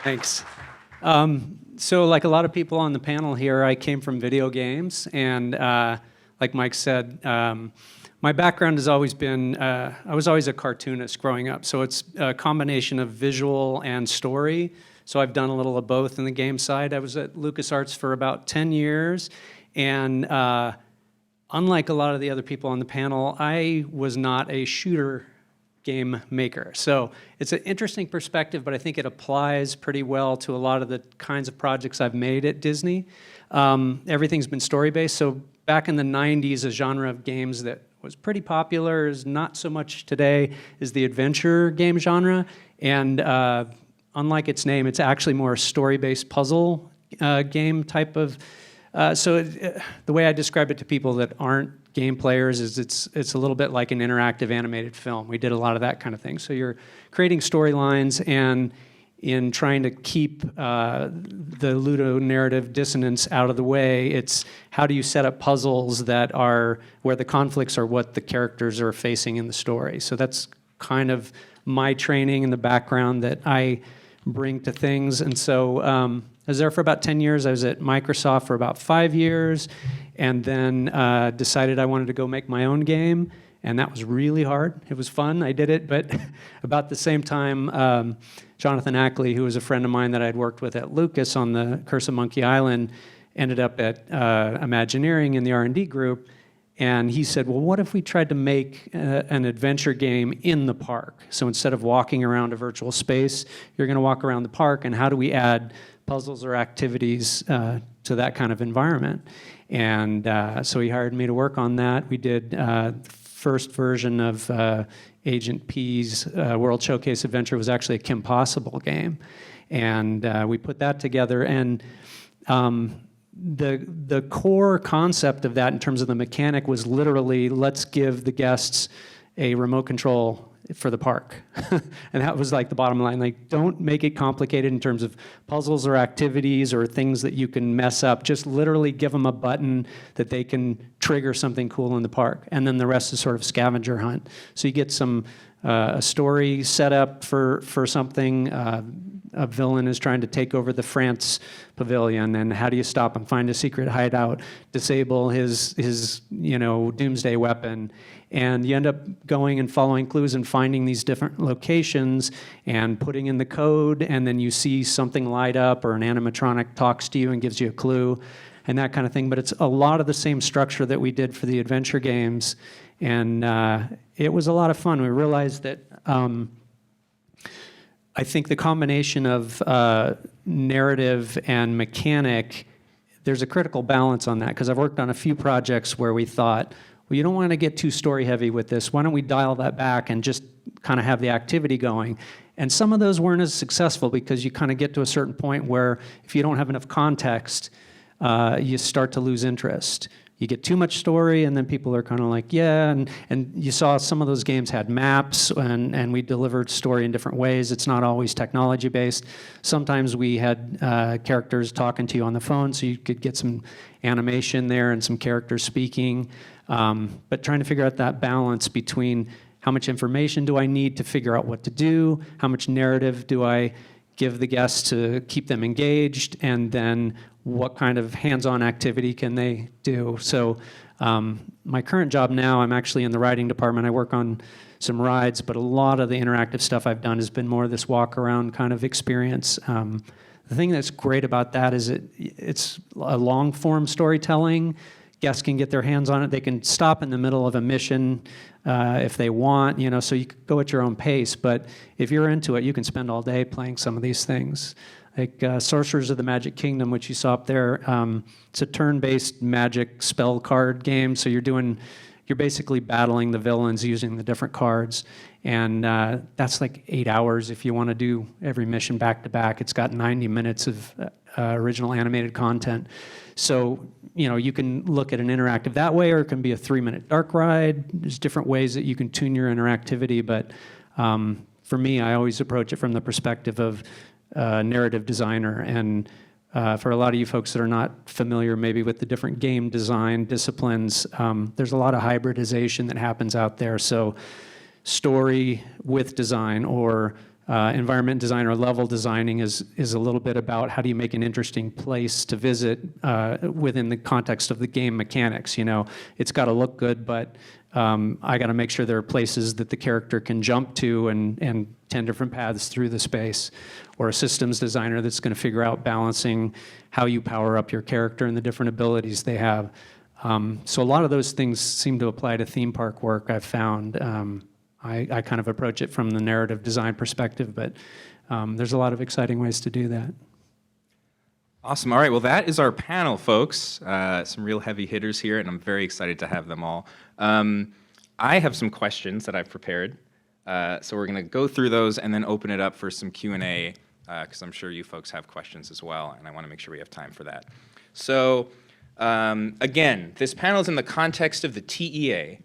Speaker 13: Thanks. So like a lot of people on the panel here, I came from video games, and like Mike said, my background has always been, I was always a cartoonist growing up, so it's a combination of visual and story. So I've done a little of both in the game side. I was at LucasArts for about 10 years, and unlike a lot of the other people on the panel, I was not a shooter game maker. So it's an interesting perspective, but I think it applies pretty well to a lot of the kinds of projects I've made at Disney. Everything's been story-based. So back in the 90s, a genre of games that was pretty popular, is not so much today, is the adventure game genre. And unlike its name, it's actually more a story-based puzzle game type of. The way I describe it to people that aren't game players is it's a little bit like an interactive animated film. We did a lot of that kind of thing. So you're creating storylines, and in trying to keep the ludonarrative dissonance out of the way, it's how do you set up puzzles that are where the conflicts are what the characters are facing in the story. So that's kind of my training and the background that I bring to things. And so I was there for about 10 years. I was at Microsoft for about 5 years, and then decided I wanted to go make my own game, and that was really hard. It was fun, I did it, but about the same time, Jonathan Ackley, who was a friend of mine that I'd worked with at Lucas on the Curse of Monkey Island, ended up at Imagineering in the R&D group, and he said, well, what if we tried to make an adventure game in the park? So instead of walking around a virtual space, you're gonna walk around the park, and how do we add puzzles or activities to that kind of environment? And so he hired me to work on that. We did the first version of Agent P's World Showcase Adventure was actually a Kim Possible game. And we put that together. And the core concept of that in terms of the mechanic was literally, let's give the guests a remote control for the park. And that was like the bottom line. Like, don't make it complicated in terms of puzzles or activities or things that you can mess up. Just literally give them a button that they can trigger something cool in the park. And then the rest is sort of scavenger hunt. So you get some a story set up for something. A villain is trying to take over the France pavilion, and how do you stop him? Find a secret hideout, disable his doomsday weapon, and you end up going and following clues and finding these different locations and putting in the code, and then you see something light up or an animatronic talks to you and gives you a clue and that kind of thing. But it's a lot of the same structure that we did for the adventure games, and it was a lot of fun. We realized that I think the combination of narrative and mechanic, there's a critical balance on that, because I've worked on a few projects where we thought, well, you don't want to get too story heavy with this. Why don't we dial that back and just kind of have the activity going? And some of those weren't as successful because you kind of get to a certain point where if you don't have enough context, you start to lose interest. You get too much story, and then people are kind of like, yeah, and you saw some of those games had maps, and we delivered story in different ways. It's not always technology-based. Sometimes we had characters talking to you on the phone, so you could get some animation there and some characters speaking. But trying to figure out that balance between how much information do I need to figure out what to do, how much narrative do I give the guests to keep them engaged, and then what kind of hands-on activity can they do. So my current job now, I'm actually in the writing department. I work on some rides, but a lot of the interactive stuff I've done has been more this walk-around kind of experience. The thing that's great about that is it's a long-form storytelling. Guests can get their hands on it. They can stop in the middle of a mission if they want, so you can go at your own pace. But if you're into it, you can spend all day playing some of these things. Like Sorcerers of the Magic Kingdom, which you saw up there, it's a turn-based magic spell card game. So you're basically battling the villains using the different cards. And that's like 8 hours if you want to do every mission back to back. It's got 90 minutes of original animated content. So, you can look at an interactive that way, or it can be a 3-minute dark ride. There's different ways that you can tune your interactivity. But for me, I always approach it from the perspective of narrative designer. And for a lot of you folks that are not familiar maybe with the different game design disciplines, there's a lot of hybridization that happens out there. So story with design, or environment design or level designing is a little bit about how do you make an interesting place to visit within the context of the game mechanics. It's got to look good, but I got to make sure there are places that the character can jump to and 10 different paths through the space. Or a systems designer that's going to figure out balancing how you power up your character and the different abilities they have. So a lot of those things seem to apply to theme park work, I've found. I kind of approach it from the narrative design perspective, but there's a lot of exciting ways to do that.
Speaker 2: Awesome. All right. Well, that is our panel, folks. Some real heavy hitters here, and I'm very excited to have them all. I have some questions that I've prepared. So we're going to go through those and then open it up for some Q&A, because I'm sure you folks have questions as well, and I want to make sure we have time for that. So again, this panel is in the context of the TEA,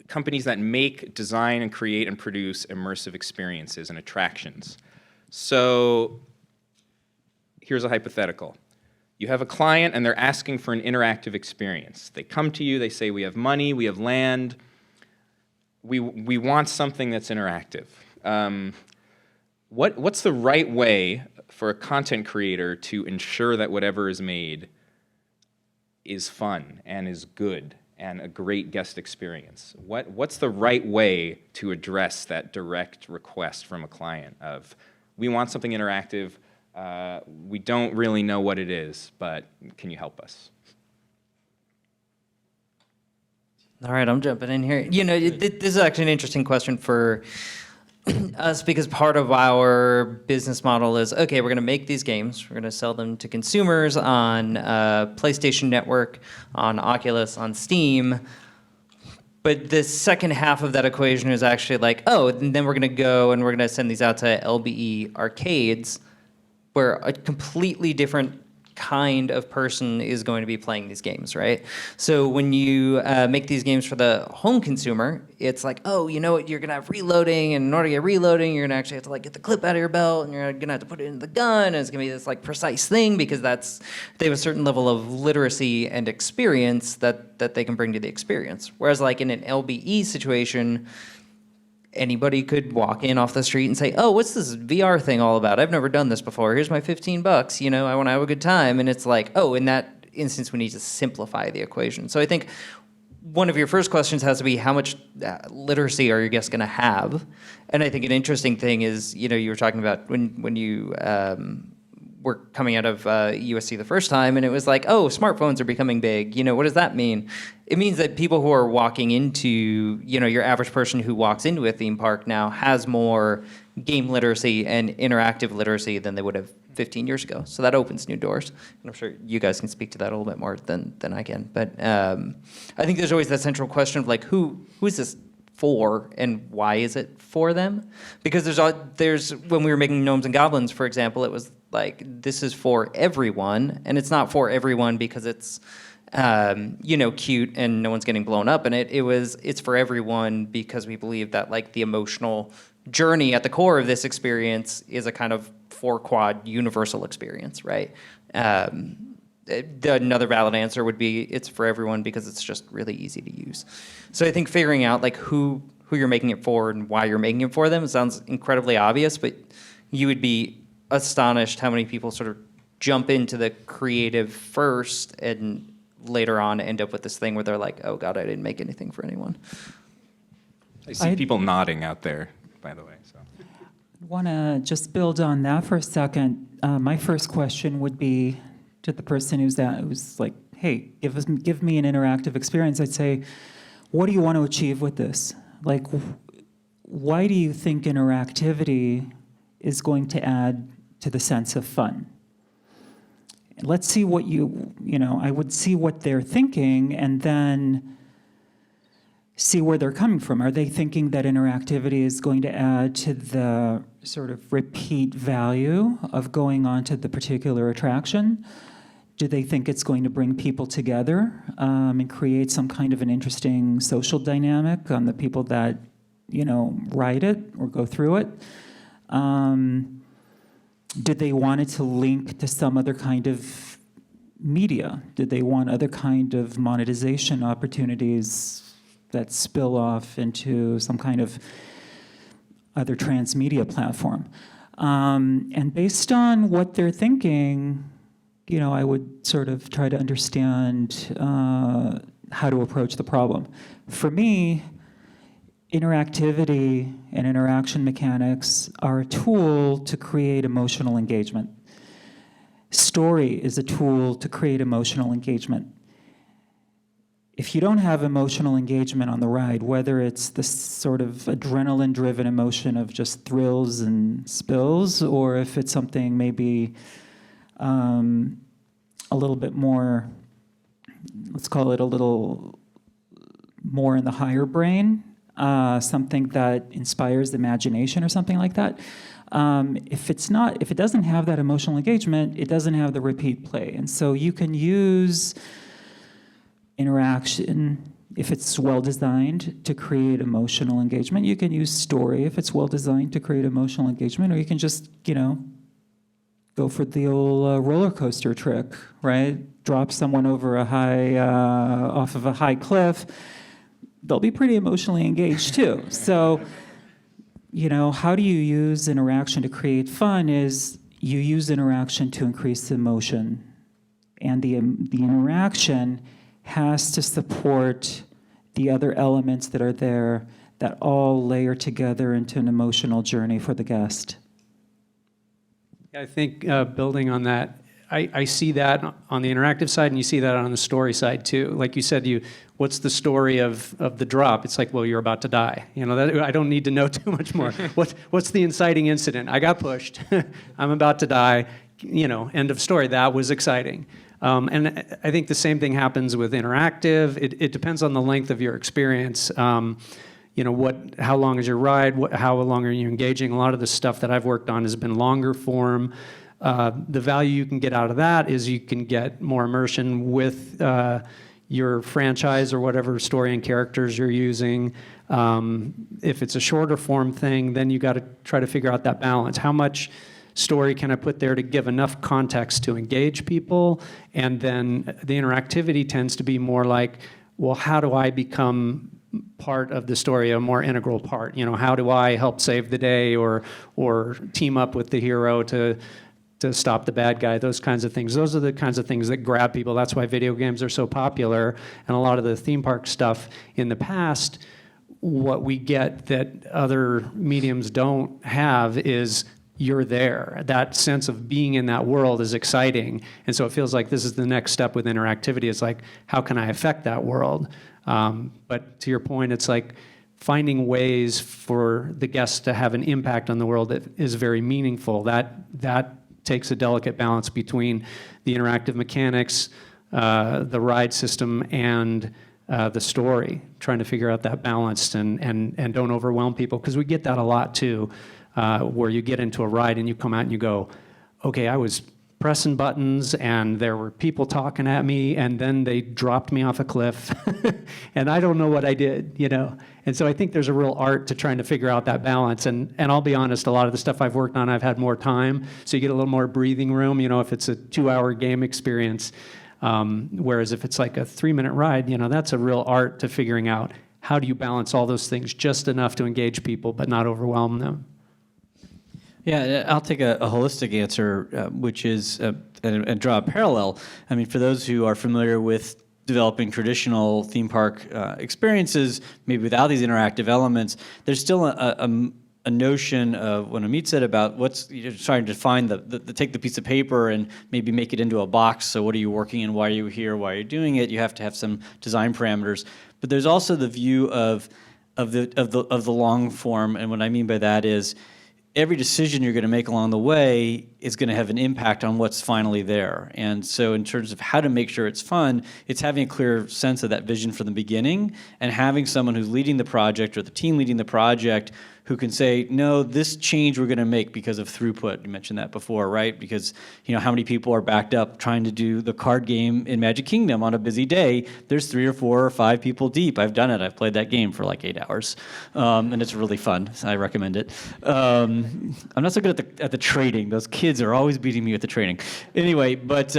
Speaker 2: companies that make, design, and create and produce immersive experiences and attractions. So here's a hypothetical. You have a client and they're asking for an interactive experience. They come to you, they say, we have money, we have land, we want something that's interactive. What's the right way for a content creator to ensure that whatever is made is fun and is good and a great guest experience? What's the right way to address that direct request from a client of, we want something interactive, we don't really know what it is, but can you help us?
Speaker 9: All right, I'm jumping in here. This is actually an interesting question for us, because part of our business model is, okay, we're going to make these games. We're going to sell them to consumers on PlayStation Network, on Oculus, on Steam. But the second half of that equation is actually like, oh, and then we're going to go and we're going to send these out to LBE arcades, where a completely different kind of person is going to be playing these games, right? So when you make these games for the home consumer, it's like, oh, you know what, you're gonna have reloading, and in order to get reloading, you're gonna actually have to like get the clip out of your belt, and you're gonna have to put it in the gun, and it's gonna be this like precise thing, because they have a certain level of literacy and experience that they can bring to the experience. Whereas like in an LBE situation, anybody could walk in off the street and say, oh, what's this VR thing all about? I've never done this before. Here's my $15. I want to have a good time. And it's like, oh, in that instance, we need to simplify the equation. So I think one of your first questions has to be, how much literacy are your guests going to have? And I think an interesting thing is, you were talking about when you were coming out of USC the first time, and it was like, oh, smartphones are becoming big. What does that mean? It means that people who are walking into, your average person who walks into a theme park now has more game literacy and interactive literacy than they would have 15 years ago. So that opens new doors. And I'm sure you guys can speak to that a little bit more than I can. But I think there's always that central question of like, who is this for, and why is it for them? Because there's when we were making Gnomes and Goblins, for example, it was like, this is for everyone, and it's not for everyone because it's cute and no one's getting blown up in it. It's for everyone because we believe that like the emotional journey at the core of this experience is a kind of 4-quad universal experience, right? Another valid answer would be it's for everyone because it's just really easy to use. So I think figuring out like who you're making it for and why you're making it for them, it sounds incredibly obvious, but you would be astonished how many people sort of jump into the creative first and later on end up with this thing where they're like, oh God, I didn't make anything for anyone.
Speaker 2: I see people nodding out there, by the way. So
Speaker 4: I want to just build on that for a second. My first question would be to the person who's like, hey, give me an interactive experience. I'd say, what do you want to achieve with this? Like, why do you think interactivity is going to add to the sense of fun? Let's see what I would see what they're thinking and then see where they're coming from. Are they thinking that interactivity is going to add to the sort of repeat value of going on to the particular attraction? Do they think it's going to bring people together and create some kind of an interesting social dynamic on the people that, ride it or go through it? Did they want it to link to some other kind of media? Did they want other kind of monetization opportunities that spill off into some kind of other transmedia platform. And based on what they're thinking, I would sort of try to understand how to approach the problem. For me, interactivity and interaction mechanics are a tool to create emotional engagement. Story is a tool to create emotional engagement. If you don't have emotional engagement on the ride, whether it's this sort of adrenaline-driven emotion of just thrills and spills, or if it's something maybe a little bit more, let's call it a little more in the higher brain, something that inspires the imagination or something like that. If it doesn't have that emotional engagement, it doesn't have the repeat play. And so you can use interaction if it's well designed to create emotional engagement. You can use story if it's well designed to create emotional engagement, or you can just, go for the old roller coaster trick, right? Drop someone over off of a high cliff. They'll be pretty emotionally engaged too. So, how do you use interaction to create fun is you use interaction to increase emotion. And the interaction has to support the other elements that are there that all layer together into an emotional journey for the guest.
Speaker 13: I think building on that, I see that on the interactive side, and you see that on the story side too. Like you said, what's the story of the drop? It's like, well, you're about to die. I don't need to know too much more. What's the inciting incident? I got pushed. I'm about to die. End of story. That was exciting. And I think the same thing happens with interactive. It depends on the length of your experience. How long is your ride? How long are you engaging? A lot of the stuff that I've worked on has been longer form. The value you can get out of that is you can get more immersion with your franchise or whatever story and characters you're using. If it's a shorter form thing, then you got to try to figure out that balance. How much story can I put there to give enough context to engage people? And then the interactivity tends to be more like, well, how do I become part of the story, a more integral part? How do I help save the day or team up with the hero to stop the bad guy? Those kinds of things. Those are the kinds of things that grab people. That's why video games are so popular. And a lot of the theme park stuff in the past, what we get that other mediums don't have is you're there. That sense of being in that world is exciting. And so it feels like this is the next step with interactivity. It's like, how can I affect that world? But to your point, it's like finding ways for the guests to have an impact on the world that is very meaningful. That takes a delicate balance between the interactive mechanics, the ride system, and the story, trying to figure out that balance and don't overwhelm people, because we get that a lot too. Where you get into a ride and you come out and you go, okay, I was pressing buttons and there were people talking at me and then they dropped me off a cliff and I don't know what I did, And so I think there's a real art to trying to figure out that balance. And I'll be honest, a lot of the stuff I've worked on, I've had more time, so you get a little more breathing room, if it's a 2-hour game experience. Whereas if it's like a 3-minute ride, that's a real art to figuring out how do you balance all those things just enough to engage people but not overwhelm them.
Speaker 10: Yeah, I'll take a holistic answer, which is, and draw a parallel. I mean, for those who are familiar with developing traditional theme park experiences, maybe without these interactive elements, there's still a notion of what Amit said about trying to find take the piece of paper and maybe make it into a box. So what are you working in? Why are you here? Why are you doing it? You have to have some design parameters. But there's also the view of the long form, and what I mean by that is, every decision you're going to make along the way is going to have an impact on what's finally there. And so in terms of how to make sure it's fun, it's having a clear sense of that vision from the beginning and having someone who's leading the project or the team leading the project who can say, no, this change we're going to make because of throughput. You mentioned that before, right? Because how many people are backed up trying to do the card game in Magic Kingdom on a busy day? There's 3 or 4 or 5 people deep. I've done it. I've played that game for like 8 hours, and it's really fun. So I recommend it. I'm not so good at the trading. Those kids are always beating me at the trading. Anyway, but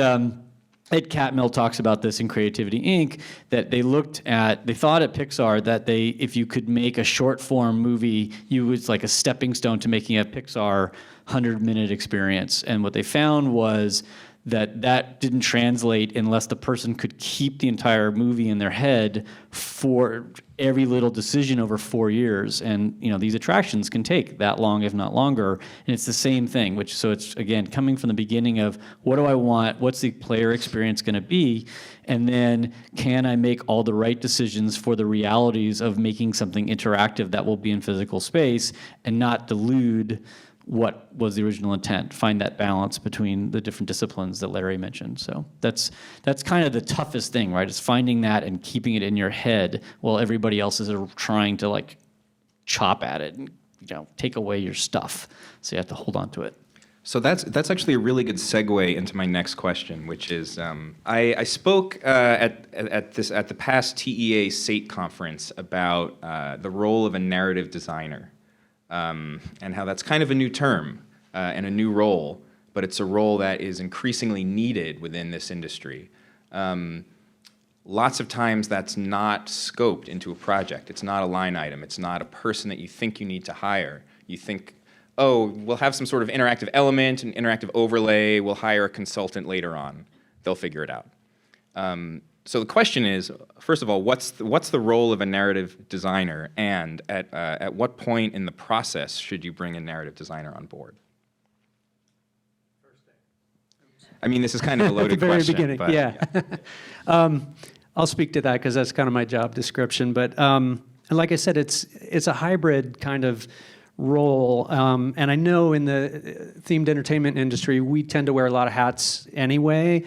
Speaker 10: Ed Catmull talks about this in Creativity Inc. That they thought at Pixar that if you could make a short form movie, it's like a stepping stone to making a Pixar 100-minute experience. And what they found was that didn't translate unless the person could keep the entire movie in their head for every little decision over 4 years. And these attractions can take that long, if not longer. And it's the same thing, so it's, again, coming from the beginning of what do I want, what's the player experience going to be, and then can I make all the right decisions for the realities of making something interactive that will be in physical space and not delude what was the original intent, find that balance between the different disciplines that Larry mentioned. So that's kind of the toughest thing, right? Is finding that and keeping it in your head while everybody else is trying to chop at it and take away your stuff. So you have to hold on to it.
Speaker 2: So that's actually a really good segue into my next question, which is I spoke at the past TEA SATE conference about the role of a narrative designer. And how that's kind of a new term and a new role, but it's a role that is increasingly needed within this industry. Lots of times that's not scoped into a project. It's not a line item. It's not a person that you think you need to hire. You think, oh, we'll have some sort of interactive element, an interactive overlay, we'll hire a consultant later on. They'll figure it out. So the question is, first of all, what's the role of a narrative designer, and at what point in the process should you bring a narrative designer on board? I mean, this is kind of a loaded question.
Speaker 13: At the very beginning,
Speaker 2: but,
Speaker 13: yeah. I'll speak to that because that's kind of my job description. But like I said, it's a hybrid kind of role. And I know in the themed entertainment industry, we tend to wear a lot of hats anyway.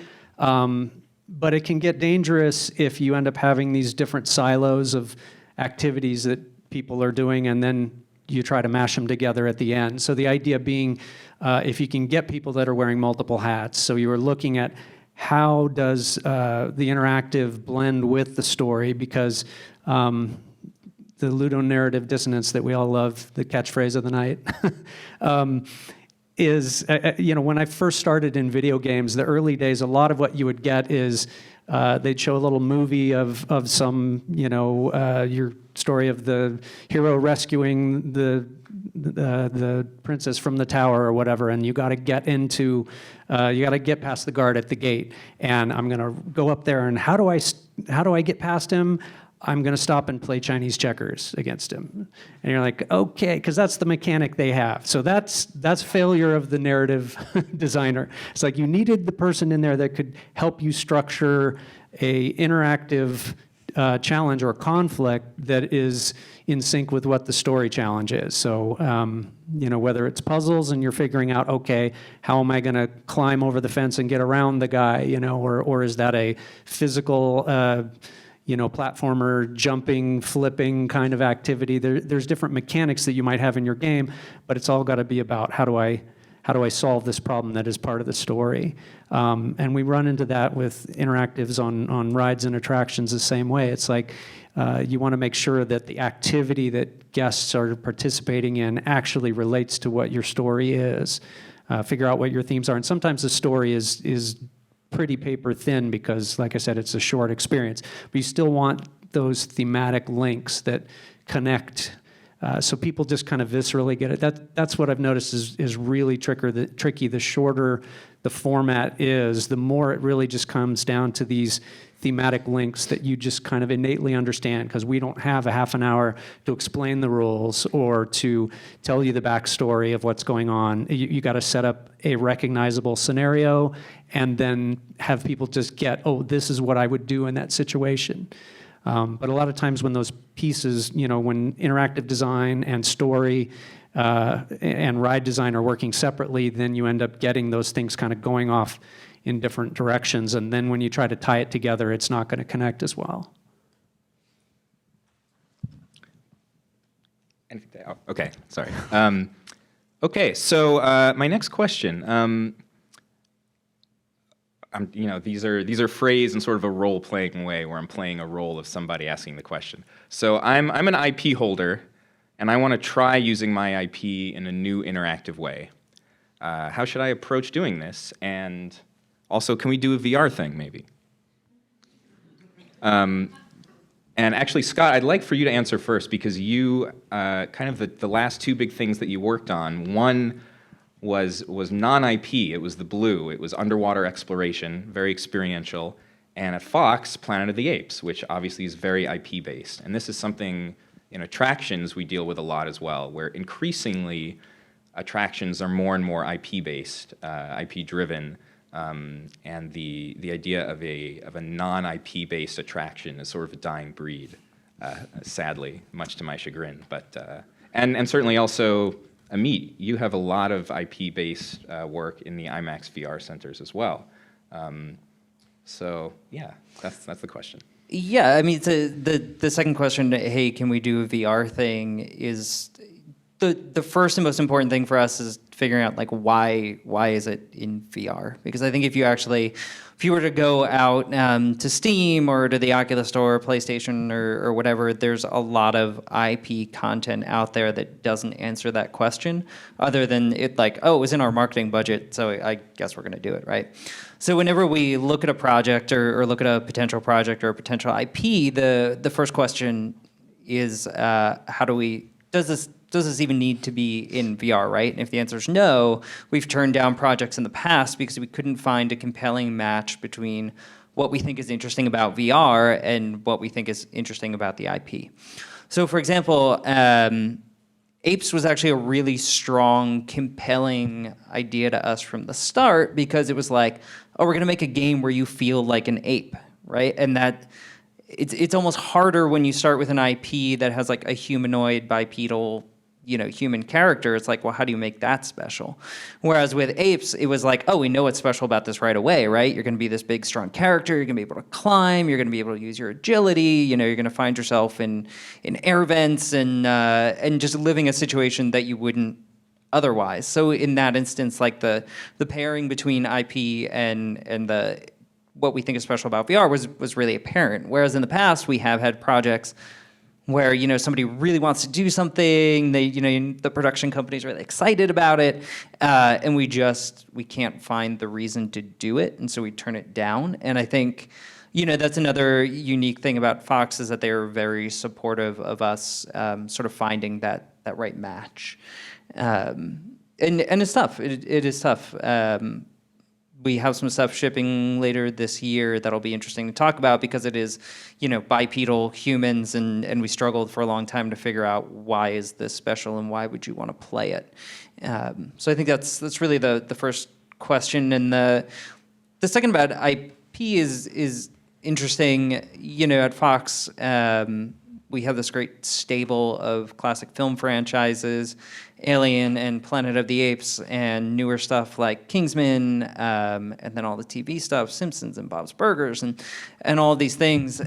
Speaker 13: But it can get dangerous if you end up having these different silos of activities that people are doing, and then you try to mash them together at the end. So the idea being, if you can get people that are wearing multiple hats, so you are looking at how does the interactive blend with the story, because the ludonarrative dissonance that we all love, the catchphrase of the night, is, when I first started in video games, the early days, a lot of what you would get is they'd show a little movie of some, your story of the hero rescuing the princess from the tower or whatever, and you got to get past the guard at the gate, and I'm gonna go up there, and how do I get past him? I'm going to stop and play Chinese checkers against him. And you're like, okay, because that's the mechanic they have. So that's failure of the narrative designer. It's like you needed the person in there that could help you structure a interactive challenge or conflict that is in sync with what the story challenge is. So, whether it's puzzles and you're figuring out, okay, how am I going to climb over the fence and get around the guy, or is that a physical platformer, jumping, flipping kind of activity. There's different mechanics that you might have in your game, but it's all got to be about how do I solve this problem that is part of the story. And we run into that with interactives on rides and attractions the same way. It's like you want to make sure that the activity that guests are participating in actually relates to what your story is. Figure out what your themes are. And sometimes the story is pretty paper thin because, like I said, it's a short experience. But you still want those thematic links that connect, so people just kind of viscerally get it. That's what I've noticed is really tricky. The shorter the format is, the more it really just comes down to these thematic links that you just kind of innately understand, because we don't have a half an hour to explain the rules or to tell you the backstory of what's going on. You got to set up a recognizable scenario and then have people just get, oh, this is what I would do in that situation. But a lot of times when those pieces, when interactive design and story and ride design are working separately, then you end up getting those things kind of going off in different directions. And then when you try to tie it together, it's not going to connect as well.
Speaker 2: Okay, sorry. Okay, so my next question. These are phrased in sort of a role-playing way, where I'm playing a role of somebody asking the question. So I'm an IP holder, and I want to try using my IP in a new interactive way. How should I approach doing this? And Also, can we do a VR thing, maybe? And actually, Scott, I'd like for you to answer first because you, kind of the last two big things that you worked on, one was non-IP, it was the blue, it was underwater exploration, very experiential, and at Fox, Planet of the Apes, which obviously is very IP-based. And this is something in attractions we deal with a lot as well, where increasingly attractions are more and more IP-based, IP-driven, and the idea of a non-IP based attraction is sort of a dying breed, sadly, much to my chagrin. But and certainly also Amit, you have a lot of IP based work in the IMAX VR centers as well. So yeah, that's the question.
Speaker 9: Yeah, I mean, the second question, hey, can we do a VR thing, is the first and most important thing for us is figuring out like why is it in VR? Because I think if you were to go out to Steam or to the Oculus Store, PlayStation or whatever, there's a lot of IP content out there that doesn't answer that question, other than it like, oh, it was in our marketing budget, so I guess we're going to do it, right? So whenever we look at a project or look at a potential project or a potential IP, the first question is does this even need to be in VR, right? And if the answer is no, we've turned down projects in the past because we couldn't find a compelling match between what we think is interesting about VR and what we think is interesting about the IP. So for example, Apes was actually a really strong, compelling idea to us from the start because it was like, oh, we're gonna make a game where you feel like an ape, right? And that it's almost harder when you start with an IP that has like a humanoid, bipedal, human character. It's like, well, how do you make that special? Whereas with Apes, it was like, oh, we know what's special about this right away, right? You're going to be this big, strong character. You're going to be able to climb. You're going to be able to use your agility. You're going to find yourself in air vents and just living a situation that you wouldn't otherwise. So in that instance, like the pairing between IP and the what we think is special about VR was really apparent. Whereas in the past, we have had projects where somebody really wants to do something, the production company's really excited about it, and we can't find the reason to do it, and so we turn it down. And I think that's another unique thing about Fox is that they are very supportive of us sort of finding that right match, and it's tough. It is tough. We have some stuff shipping later this year that'll be interesting to talk about because it is, bipedal humans, and we struggled for a long time to figure out why is this special and why would you want to play it. So I think that's really the first question, and the second about IP is interesting. At Fox, we have this great stable of classic film franchises, Alien and Planet of the Apes, and newer stuff like Kingsman, and then all the TV stuff, Simpsons and Bob's Burgers, and all these things.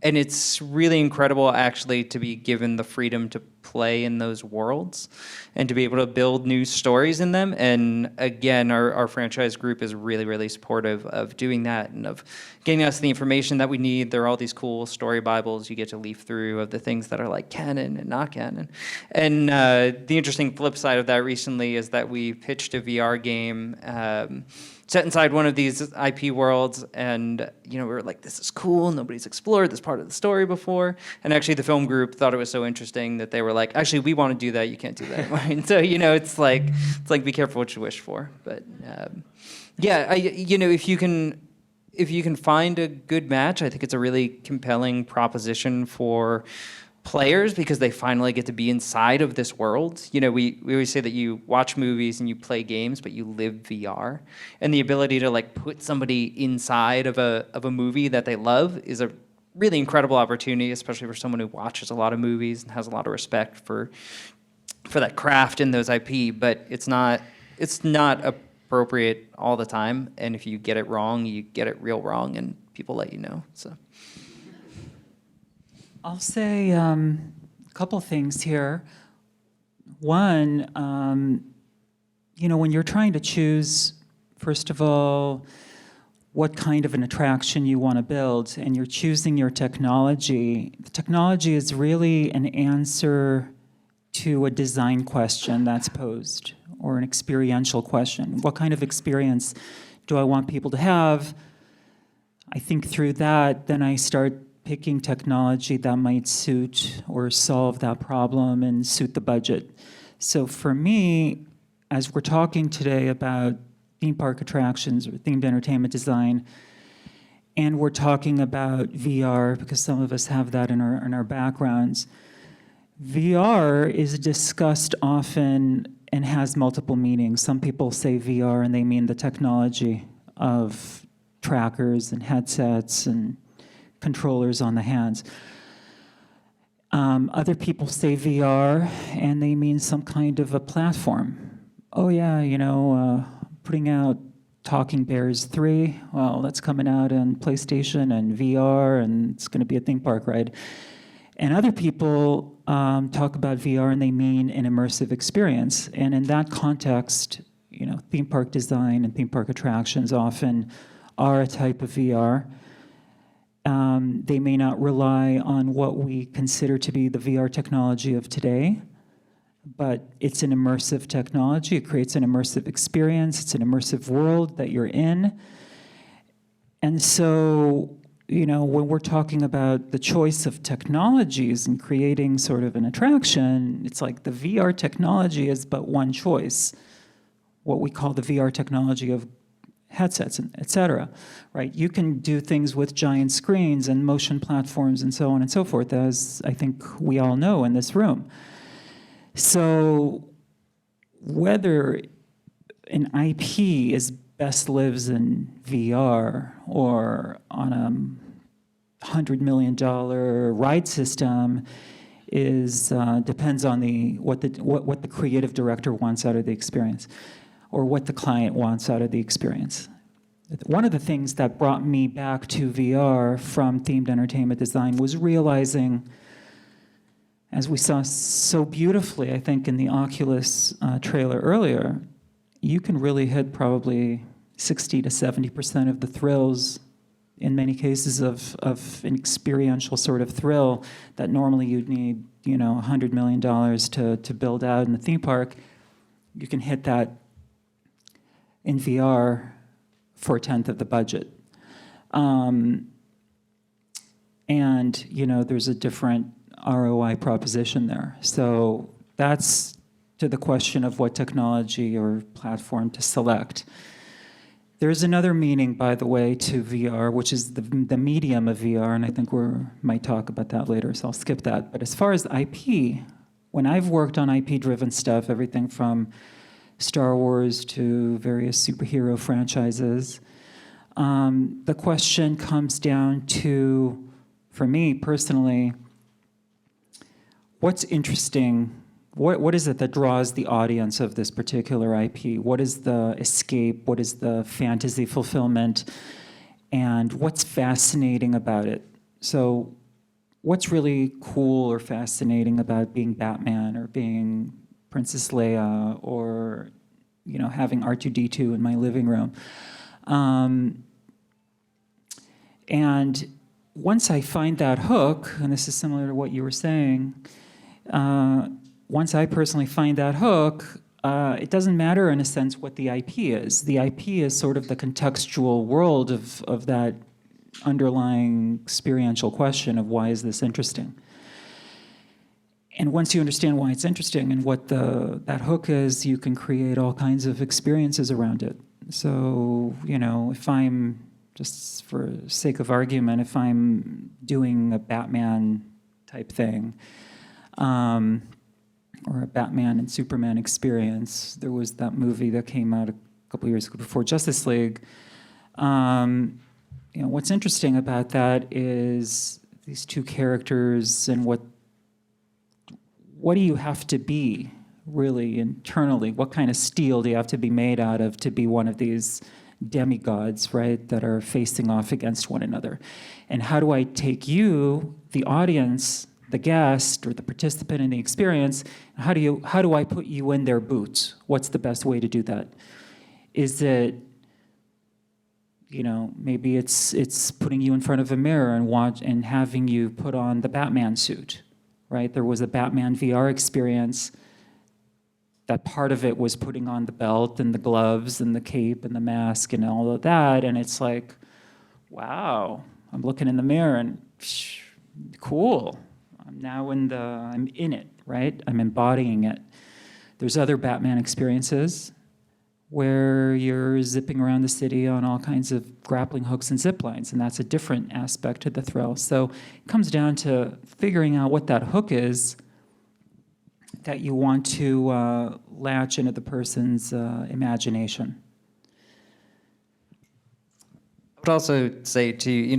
Speaker 9: And it's really incredible, actually, to be given the freedom to play in those worlds and to be able to build new stories in them. And again, our franchise group is really, really supportive of doing that and of getting us the information that we need. There are all these cool story Bibles you get to leaf through of the things that are like canon and not canon. And the interesting flip side of that recently is that we pitched a VR game set inside one of these IP worlds, and we were like, this is cool, nobody's explored this part of the story before. And actually the film group thought it was so interesting that they were like, actually, we want to do that, you can't do that anymore. And so, it's like be careful what you wish for. But yeah, if you can find a good match, I think it's a really compelling proposition for players because they finally get to be inside of this world. We always say that you watch movies and you play games, but you live VR. And the ability to like put somebody inside of a movie that they love is a really incredible opportunity, especially for someone who watches a lot of movies and has a lot of respect for that craft and those IP. But it's not appropriate all the time. And if you get it wrong, you get it real wrong, and people let you know. So.
Speaker 4: I'll say a couple things here. One, when you're trying to choose, first of all, what kind of an attraction you want to build, and you're choosing your technology, the technology is really an answer to a design question that's posed, or an experiential question. What kind of experience do I want people to have? I think through that, then I start picking technology that might suit or solve that problem and suit the budget. So for me, as we're talking today about theme park attractions or themed entertainment design, and we're talking about VR, because some of us have that in our backgrounds, VR is discussed often and has multiple meanings. Some people say VR and they mean the technology of trackers and headsets and controllers on the hands. Other people say VR and they mean some kind of a platform. Oh yeah, putting out Talking Bears 3, well, that's coming out on PlayStation and VR, and it's going to be a theme park ride. And other people talk about VR and they mean an immersive experience. And in that context, theme park design and theme park attractions often are a type of VR. They may not rely on what we consider to be the VR technology of today, but it's an immersive technology. It creates an immersive experience. It's an immersive world that you're in. And so, when we're talking about the choice of technologies and creating sort of an attraction, it's like the VR technology is but one choice, what we call the VR technology of headsets, et cetera, right? You can do things with giant screens and motion platforms and so on and so forth, as I think we all know in this room. So whether an IP is best lives in VR or on a $100 million ride system depends on what the creative director wants out of the experience, or what the client wants out of the experience. One of the things that brought me back to VR from themed entertainment design was realizing, as we saw so beautifully, I think, in the Oculus trailer earlier, you can really hit probably 60 to 70% of the thrills, in many cases of an experiential sort of thrill that normally you'd need, $100 million to build out in the theme park. You can hit that in VR for a tenth of the budget. And, there's a different ROI proposition there. So that's to the question of what technology or platform to select. There's another meaning, by the way, to VR, which is the medium of VR, and I think we might talk about that later, so I'll skip that. But as far as IP, when I've worked on IP-driven stuff, everything from Star Wars to various superhero franchises, the question comes down to, for me personally, what's interesting? What is it that draws the audience of this particular IP? What is the escape? What is the fantasy fulfillment? And what's fascinating about it? So what's really cool or fascinating about being Batman or being Princess Leia or, having R2-D2 in my living room? And once I find that hook, and this is similar to what you were saying, once I personally find that hook, it doesn't matter in a sense what the IP is. The IP is sort of the contextual world of that underlying experiential question of why is this interesting? And once you understand why it's interesting and what that hook is, you can create all kinds of experiences around it. So, if I'm, just for sake of argument, if I'm doing a Batman type thing, or a Batman and Superman experience. There was that movie that came out a couple years ago before Justice League. What's interesting about that is these two characters and what do you have to be really internally? What kind of steel do you have to be made out of to be one of these demigods, right, that are facing off against one another? And how do I take you, the audience, the guest or the participant in the experience, how do I put you in their boots? What's the best way to do that? Is it, maybe it's putting you in front of a mirror and having you put on the Batman suit, right? There was a Batman VR experience that part of it was putting on the belt and the gloves and the cape and the mask and all of that. And it's like, wow, I'm looking in the mirror and cool. I'm in it, right? I'm embodying it. There's other Batman experiences where you're zipping around the city on all kinds of grappling hooks and zip lines, and that's a different aspect to the thrill. So it comes down to figuring out what that hook is that you want to latch into the person's imagination.
Speaker 9: I would also say too,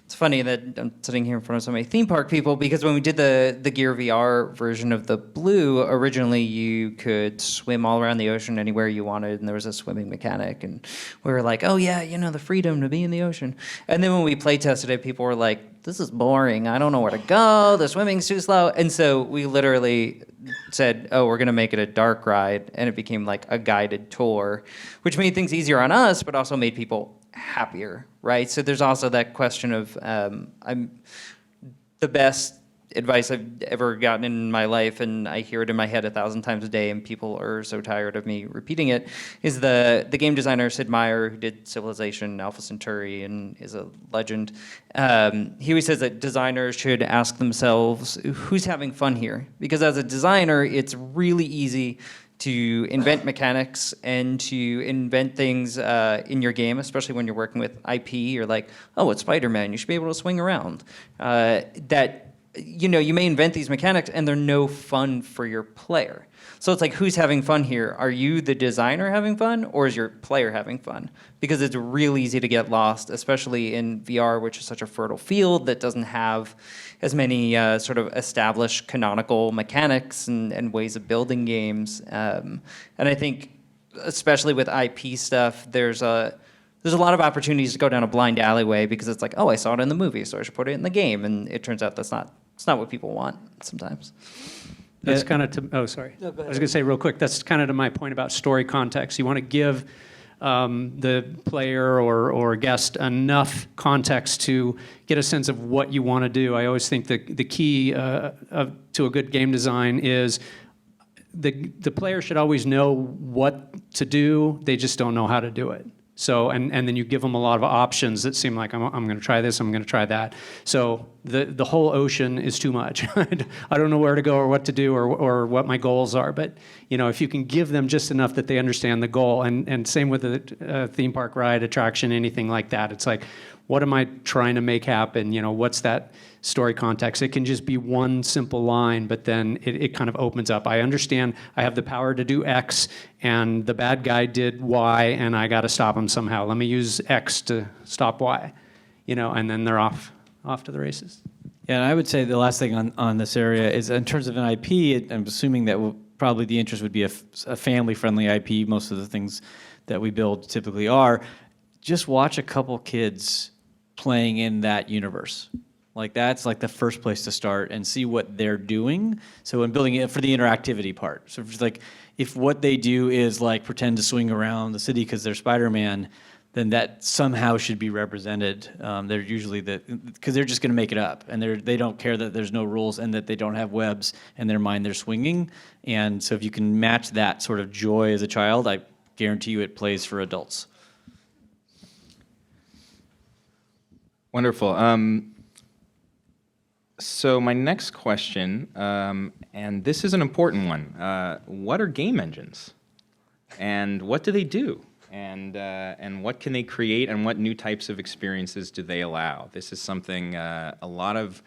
Speaker 9: it's funny that I'm sitting here in front of so many theme park people, because when we did the Gear VR version of the Blue, originally you could swim all around the ocean anywhere you wanted, and there was a swimming mechanic, and we were like, oh yeah, the freedom to be in the ocean. And then when we play tested it, people were like, this is boring, I don't know where to go, the swimming's too slow. And so we literally said, oh, we're gonna make it a dark ride, and it became like a guided tour, which made things easier on us, but also made people happier, right? So there's also that question of I'm the best advice I've ever gotten in my life, and I hear it in my head 1,000 times a day, and people are so tired of me repeating it, is the game designer Sid Meier, who did Civilization, Alpha Centauri, and is a legend. He always says that designers should ask themselves, who's having fun here? Because as a designer, it's really easy to invent mechanics and to invent things in your game, especially when you're working with IP. You're like, oh, it's Spider-Man, you should be able to swing around. You may invent these mechanics and they're no fun for your player. So it's like, who's having fun here? Are you the designer having fun, or is your player having fun? Because it's real easy to get lost, especially in VR, which is such a fertile field that doesn't have as many sort of established canonical mechanics and ways of building games. And I think, especially with IP stuff, there's a lot of opportunities to go down a blind alleyway because it's like, oh, I saw it in the movie, so I should put it in the game. And it turns out it's not what people want sometimes.
Speaker 13: That's kind of to, oh, sorry. No, I was going to say real quick, that's kind of to my point about story context. You want to give the player or guest enough context to get a sense of what you want to do. I always think the key to a good game design is the player should always know what to do, they just don't know how to do it. So, and then you give them a lot of options that seem like, I'm going to try this, I'm going to try that. So the whole ocean is too much. I don't know where to go or what to do or what my goals are. But if you can give them just enough that they understand the goal, and same with the theme park ride, attraction, anything like that. It's like, what am I trying to make happen? What's that story context? It can just be one simple line, but then it kind of opens up. I understand I have the power to do X, and the bad guy did Y, and I got to stop him somehow. Let me use X to stop Y, and then they're off to the races.
Speaker 10: Yeah, and I would say the last thing on this area is, in terms of an IP, I'm assuming that probably the interest would be a family-friendly IP. Most of the things that we build typically are. Just watch a couple kids playing in that universe. Like, that's like the first place to start and see what they're doing. So when building it for the interactivity part. So if what they do is like pretend to swing around the city because they're Spider-Man, then that somehow should be represented. They're usually because they're just going to make it up, and they don't care that there's no rules and that they don't have webs in their mind. They're swinging, and so if you can match that sort of joy as a child, I guarantee you it plays for adults.
Speaker 2: Wonderful. So my next question, and this is an important one. What are game engines? And what do they do? And what can they create, and what new types of experiences do they allow? This is something a lot of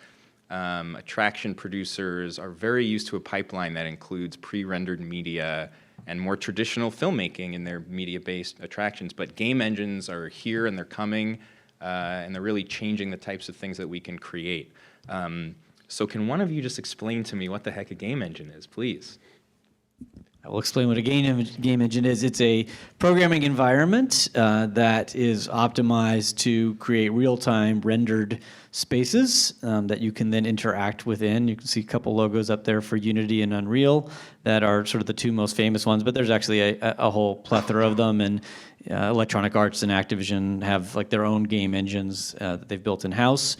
Speaker 2: attraction producers are very used to, a pipeline that includes pre-rendered media and more traditional filmmaking in their media-based attractions. But game engines are here, and they're coming, and they're really changing the types of things that we can create. So can one of you just explain to me what the heck a game engine is, please?
Speaker 10: I will explain what a game engine is. It's a programming environment that is optimized to create real-time rendered spaces that you can then interact within. You can see a couple logos up there for Unity and Unreal that are sort of the two most famous ones, but there's actually a whole plethora of them, and Electronic Arts and Activision have like their own game engines that they've built in-house.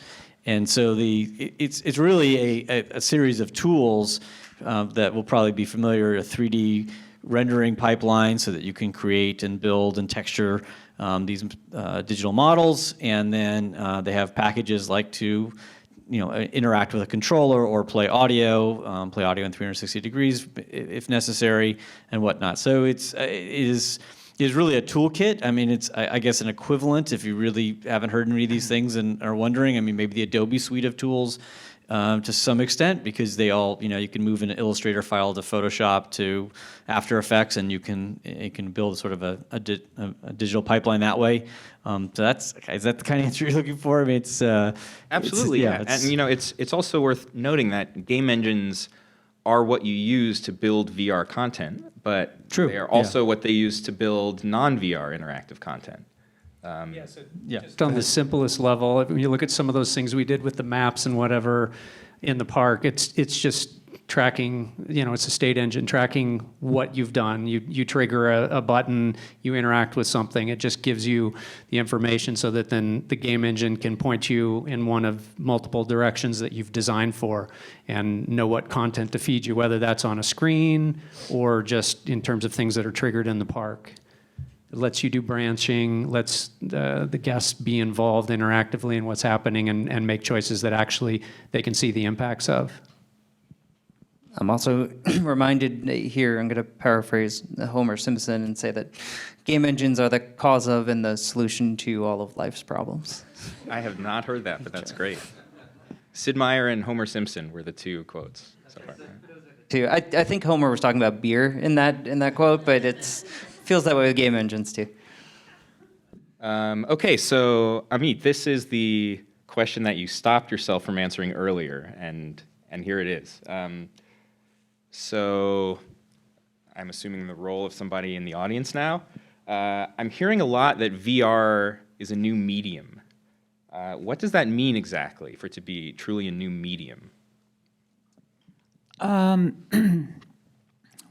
Speaker 10: And so it's really a series of tools that will probably be familiar, a 3D rendering pipeline so that you can create and build and texture these digital models. And then they have packages like to interact with a controller or play audio in 360 degrees if necessary, and whatnot. So it is really a toolkit. I mean, it's I guess an equivalent if you really haven't heard any of these things and are wondering. I mean, maybe the Adobe suite of tools to some extent, because they all, you can move an Illustrator file to Photoshop to After Effects, and you can build sort of a digital pipeline that way. So is that the kind of answer you're looking for? I mean, it's
Speaker 2: absolutely, yeah. And it's also worth noting that game engines are what you use to build VR content, but they are also what they use to build non-VR interactive content.
Speaker 13: Just on the simplest level, when you look at some of those things we did with the maps and whatever in the park, it's just tracking, it's a state engine tracking what you've done. You trigger a button, you interact with something, it just gives you the information so that then the game engine can point you in one of multiple directions that you've designed for and know what content to feed you, whether that's on a screen or just in terms of things that are triggered in the park. It lets you do branching, lets the guests be involved interactively in what's happening and make choices that actually they can see the impacts of.
Speaker 9: I'm also reminded here, I'm going to paraphrase Homer Simpson and say that game engines are the cause of and the solution to all of life's problems.
Speaker 2: I have not heard that, but that's great. Sid Meier and Homer Simpson were the two quotes so far.
Speaker 9: I think Homer was talking about beer in that quote, but it feels that way with game engines too.
Speaker 2: Okay, so Amit, this is the question that you stopped yourself from answering earlier, and here it is. So I'm assuming the role of somebody in the audience now. I'm hearing a lot that VR is a new medium. What does that mean exactly for it to be truly a new medium?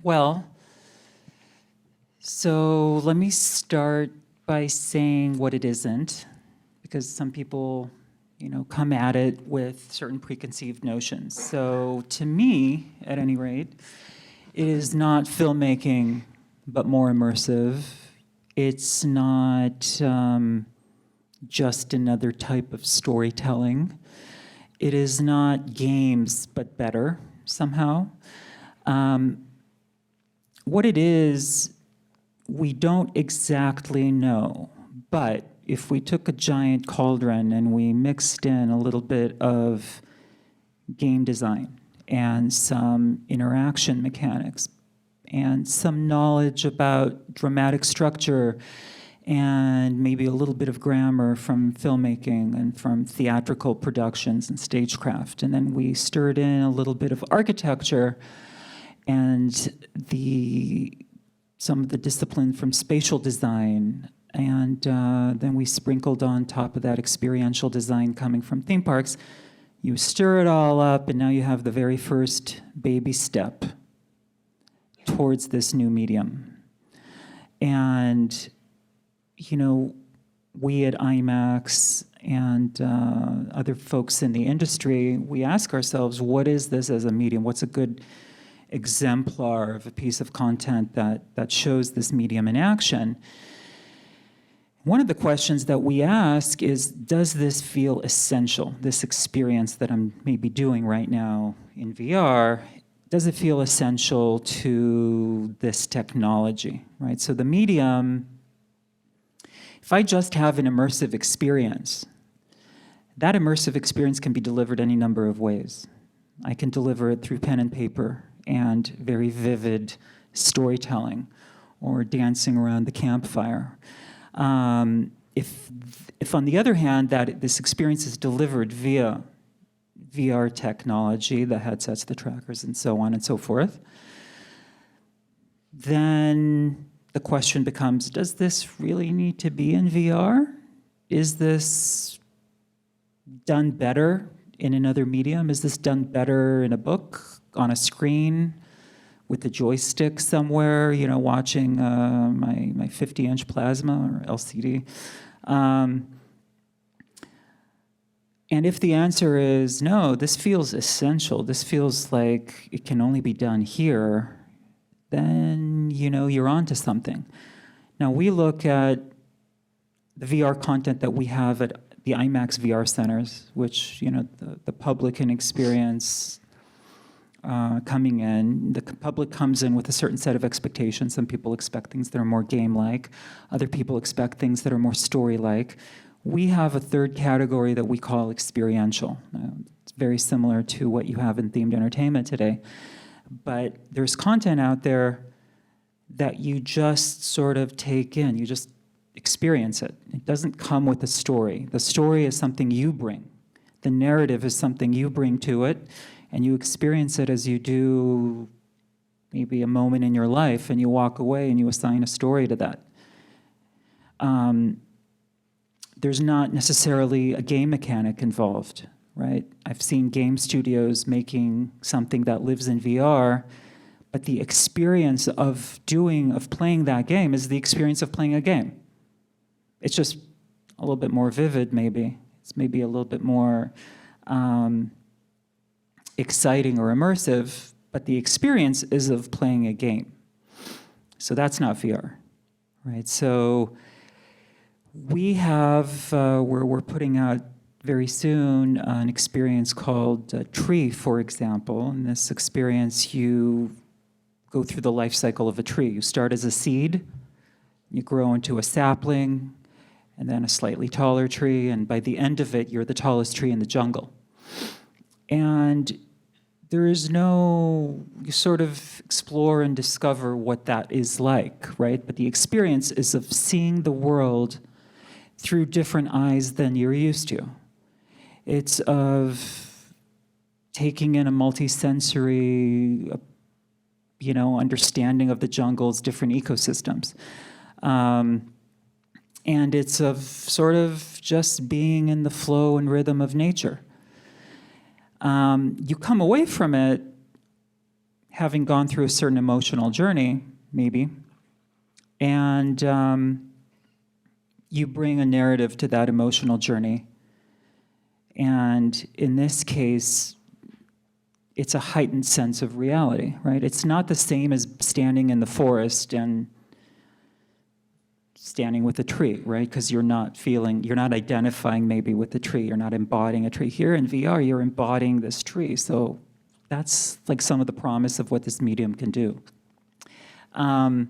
Speaker 4: Well, so let me start by saying what it isn't, because some people come at it with certain preconceived notions. So to me, at any rate, it is not filmmaking, but more immersive. It's not just another type of storytelling. It is not games, but better somehow. What it is, we don't exactly know, but if we took a giant cauldron and we mixed in a little bit of game design and some interaction mechanics and some knowledge about dramatic structure and maybe a little bit of grammar from filmmaking and from theatrical productions and stagecraft, and then we stirred in a little bit of architecture and some of the discipline from spatial design, and then we sprinkled on top of that experiential design coming from theme parks. You stir it all up, and now you have the very first baby step towards this new medium. And, we at IMAX and other folks in the industry, we ask ourselves, what is this as a medium? What's a good exemplar of a piece of content that shows this medium in action? One of the questions that we ask is, does this feel essential, this experience that I'm maybe doing right now in VR, does it feel essential to this technology, right? So the medium, if I just have an immersive experience, that immersive experience can be delivered any number of ways. I can deliver it through pen and paper and very vivid storytelling or dancing around the campfire. If on the other hand, this experience is delivered via VR technology, the headsets, the trackers, and so on and so forth, then the question becomes, does this really need to be in VR? Is this done better in another medium? Is this done better in a book, on a screen, with a joystick somewhere, watching my 50-inch plasma or LCD? And if the answer is no, this feels essential, this feels like it can only be done here, then you're onto something. Now we look at the VR content that we have at the IMAX VR centers, which the public can experience coming in. The public comes in with a certain set of expectations. Some people expect things that are more game-like. Other people expect things that are more story-like. We have a third category that we call experiential. It's very similar to what you have in themed entertainment today. But there's content out there that you just sort of take in. You just experience it. It doesn't come with a story. The story is something you bring. The narrative is something you bring to it, and you experience it as you do maybe a moment in your life, and you walk away and you assign a story to that. There's not necessarily a game mechanic involved, right? I've seen game studios making something that lives in VR, but the experience of playing that game is the experience of playing a game. It's just a little bit more vivid, maybe. It's maybe a little bit more exciting or immersive, but the experience is of playing a game. So that's not VR, right? So we have, we're putting out very soon an experience called Tree, for example. In this experience, you go through the life cycle of a tree. You start as a seed, you grow into a sapling, and then a slightly taller tree, and by the end of it, you're the tallest tree in the jungle. And you sort of explore and discover what that is like, right? But the experience is of seeing the world through different eyes than you're used to. It's of taking in a multi-sensory, understanding of the jungle's different ecosystems. And it's of sort of just being in the flow and rhythm of nature. You come away from it having gone through a certain emotional journey, maybe, and you bring a narrative to that emotional journey. And in this case, it's a heightened sense of reality, right? It's not the same as standing in the forest and standing with a tree, right? Because you're not identifying maybe with the tree. You're not embodying a tree. Here in VR, you're embodying this tree. So that's like some of the promise of what this medium can do. And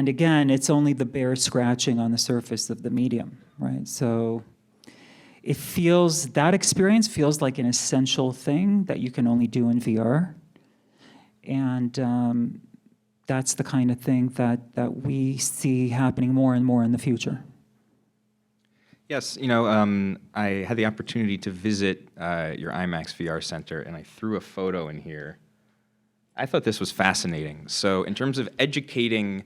Speaker 4: again, it's only the bare scratching on the surface of the medium, right? So that experience feels like an essential thing that you can only do in VR. And that's the kind of thing that we see happening more and more in the future.
Speaker 2: Yes, I had the opportunity to visit your IMAX VR center, and I threw a photo in here. I thought this was fascinating. So in terms of educating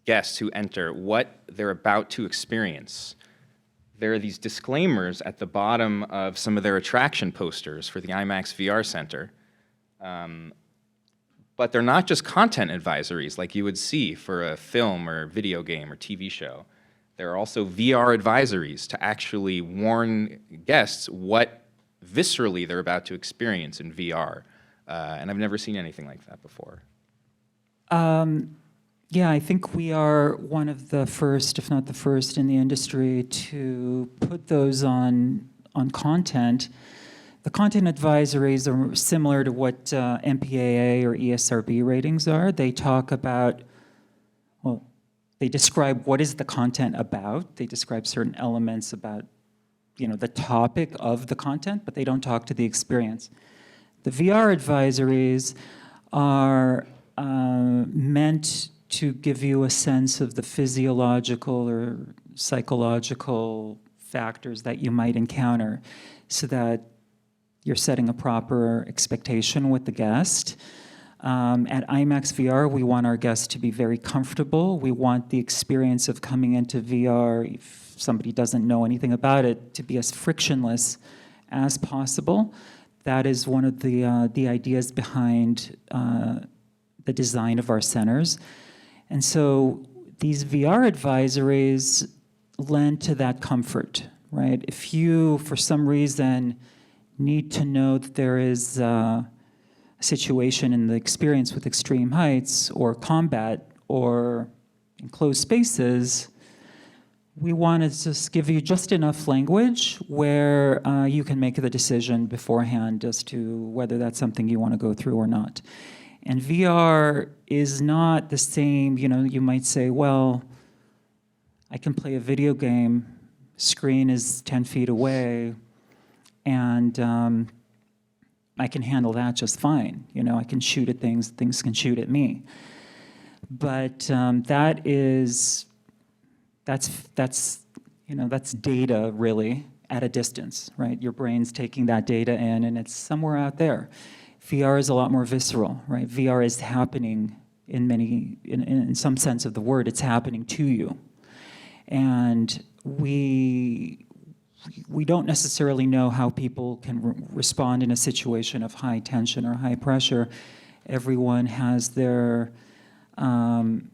Speaker 2: guests who enter what they're about to experience, there are these disclaimers at the bottom of some of their attraction posters for the IMAX VR Center. But they're not just content advisories like you would see for a film or video game or TV show. There are also VR advisories to actually warn guests what viscerally they're about to experience in VR. And I've never seen anything like that before.
Speaker 4: Yeah, I think we are one of the first, if not the first, in the industry to put those on content. The content advisories are similar to what MPAA or ESRB ratings are. They talk about, they describe what is the content about. They describe certain elements about, the topic of the content, but they don't talk to the experience. The VR advisories are meant to give you a sense of the physiological or psychological factors that you might encounter so that you're setting a proper expectation with the guest. At IMAX VR, we want our guests to be very comfortable. We want the experience of coming into VR, if somebody doesn't know anything about it, to be as frictionless as possible. That is one of the ideas behind the design of our centers. And so these VR advisories lend to that comfort, right? If you, for some reason, need to know that there is a situation in the experience with extreme heights or combat or enclosed spaces, we want to just give you just enough language where you can make the decision beforehand as to whether that's something you want to go through or not. And VR is not the same, you might say, well, I can play a video game, screen is 10 feet away, and I can handle that just fine. I can shoot at things, things can shoot at me. But that's data really at a distance, right? Your brain's taking that data in and it's somewhere out there. VR is a lot more visceral, right? VR is happening in some sense of the word, it's happening to you. And we don't necessarily know how people can respond in a situation of high tension or high pressure. Everyone has their own,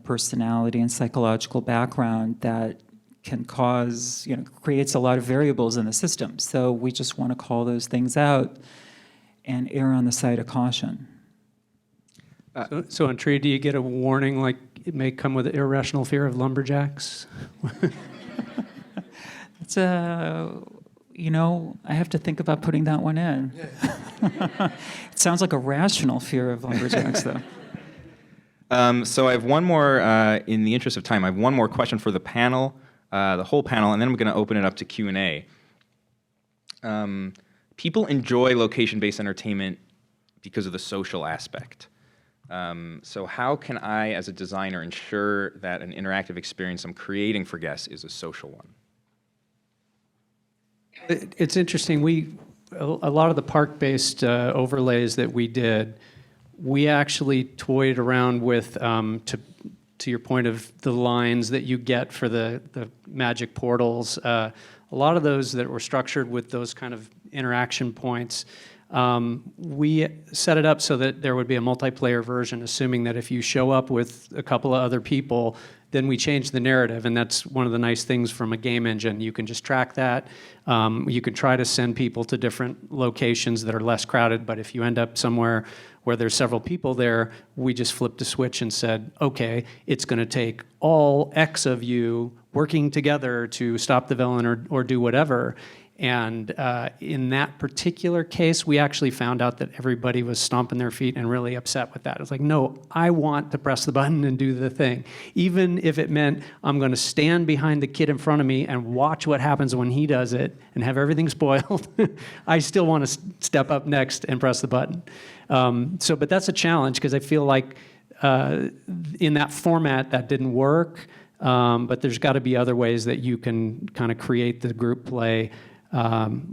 Speaker 4: personality and psychological background that can cause, creates a lot of variables in the system. So we just want to call those things out and err on the side of caution.
Speaker 13: So on Tree, do you get a warning like it may come with irrational fear of lumberjacks?
Speaker 4: It's I have to think about putting that one in. It sounds like a rational fear of lumberjacks, though.
Speaker 2: So I have one more, in the interest of time, I have one more question for the panel, the whole panel, and then I'm going to open it up to Q&A. People enjoy location-based entertainment because of the social aspect. So how can I, as a designer, ensure that an interactive experience I'm creating for guests is a social one?
Speaker 13: It's interesting. A lot of the park-based overlays that we did, we actually toyed around with, to your point of the lines that you get for the magic portals. A lot of those that were structured with those kind of interaction points, we set it up so that there would be a multiplayer version, assuming that if you show up with a couple of other people, then we change the narrative, and that's one of the nice things from a game engine. You can just track that. You can try to send people to different locations that are less crowded, but if you end up somewhere where there's several people there, we just flipped a switch and said, okay, it's going to take all X of you working together to stop the villain or do whatever. And in that particular case, we actually found out that everybody was stomping their feet and really upset with that. It was like, no, I want to press the button and do the thing. Even if it meant I'm going to stand behind the kid in front of me and watch what happens when he does it and have everything spoiled, I still want to step up next and press the button. But that's a challenge because I feel like in that format that didn't work, but there's got to be other ways that you can kind of create the group play.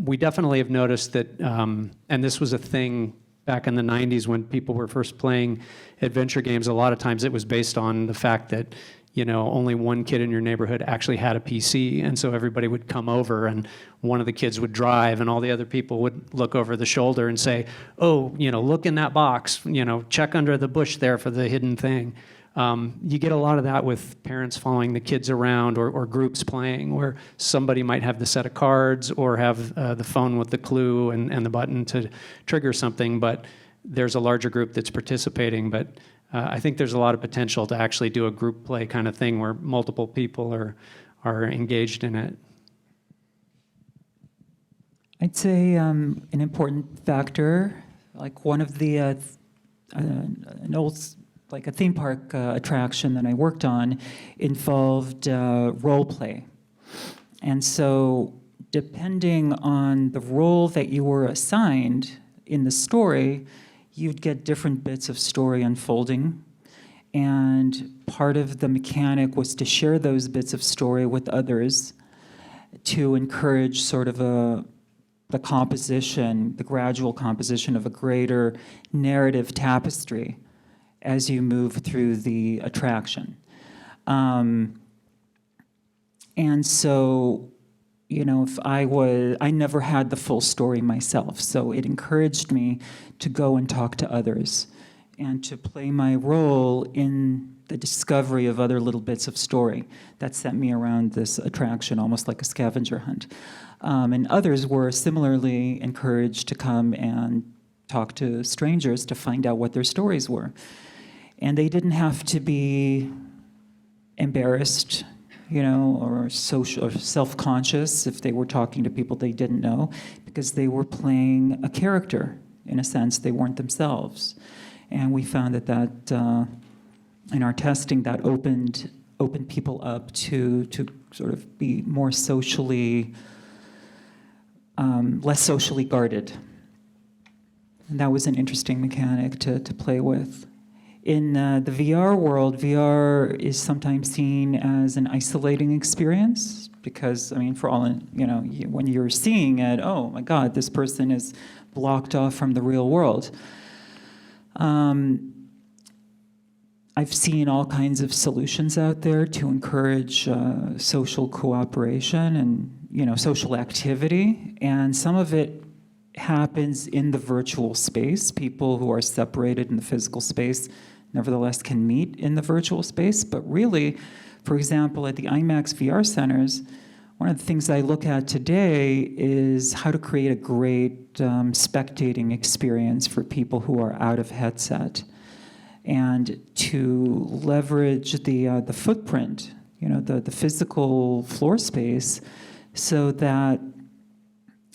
Speaker 13: We definitely have noticed that, and this was a thing back in the 90s when people were first playing adventure games, a lot of times it was based on the fact that, only one kid in your neighborhood actually had a PC, and so everybody would come over and one of the kids would drive and all the other people would look over the shoulder and say, oh, look in that box, check under the bush there for the hidden thing. You get a lot of that with parents following the kids around or groups playing where somebody might have the set of cards or have the phone with the clue and the button to trigger something, but there's a larger group that's participating. But I think there's a lot of potential to actually do a group play kind of thing where multiple people are engaged in it.
Speaker 4: I'd say an important factor, like one of the, an old, like a theme park attraction that I worked on involved role play. And so depending on the role that you were assigned in the story, you'd get different bits of story unfolding. And part of the mechanic was to share those bits of story with others to encourage sort of the composition, the gradual composition of a greater narrative tapestry as you move through the attraction. And so, if I never had the full story myself, so it encouraged me to go and talk to others and to play my role in the discovery of other little bits of story that sent me around this attraction, almost like a scavenger hunt. And others were similarly encouraged to come and talk to strangers to find out what their stories were. And they didn't have to be embarrassed, or social or self-conscious if they were talking to people they didn't know, because they were playing a character. In a sense, they weren't themselves. And we found that in our testing, that opened people up to sort of be more socially, less socially guarded. And that was an interesting mechanic to play with. In the VR world, VR is sometimes seen as an isolating experience because, for all, when you're seeing it, oh my God, this person is blocked off from the real world. I've seen all kinds of solutions out there to encourage social cooperation and social activity, and some of it happens in the virtual space. People who are separated in the physical space nevertheless can meet in the virtual space. But really, for example, at the IMAX VR centers, one of the things I look at today is how to create a great spectating experience for people who are out of headset, and to leverage the footprint, the physical floor space, so that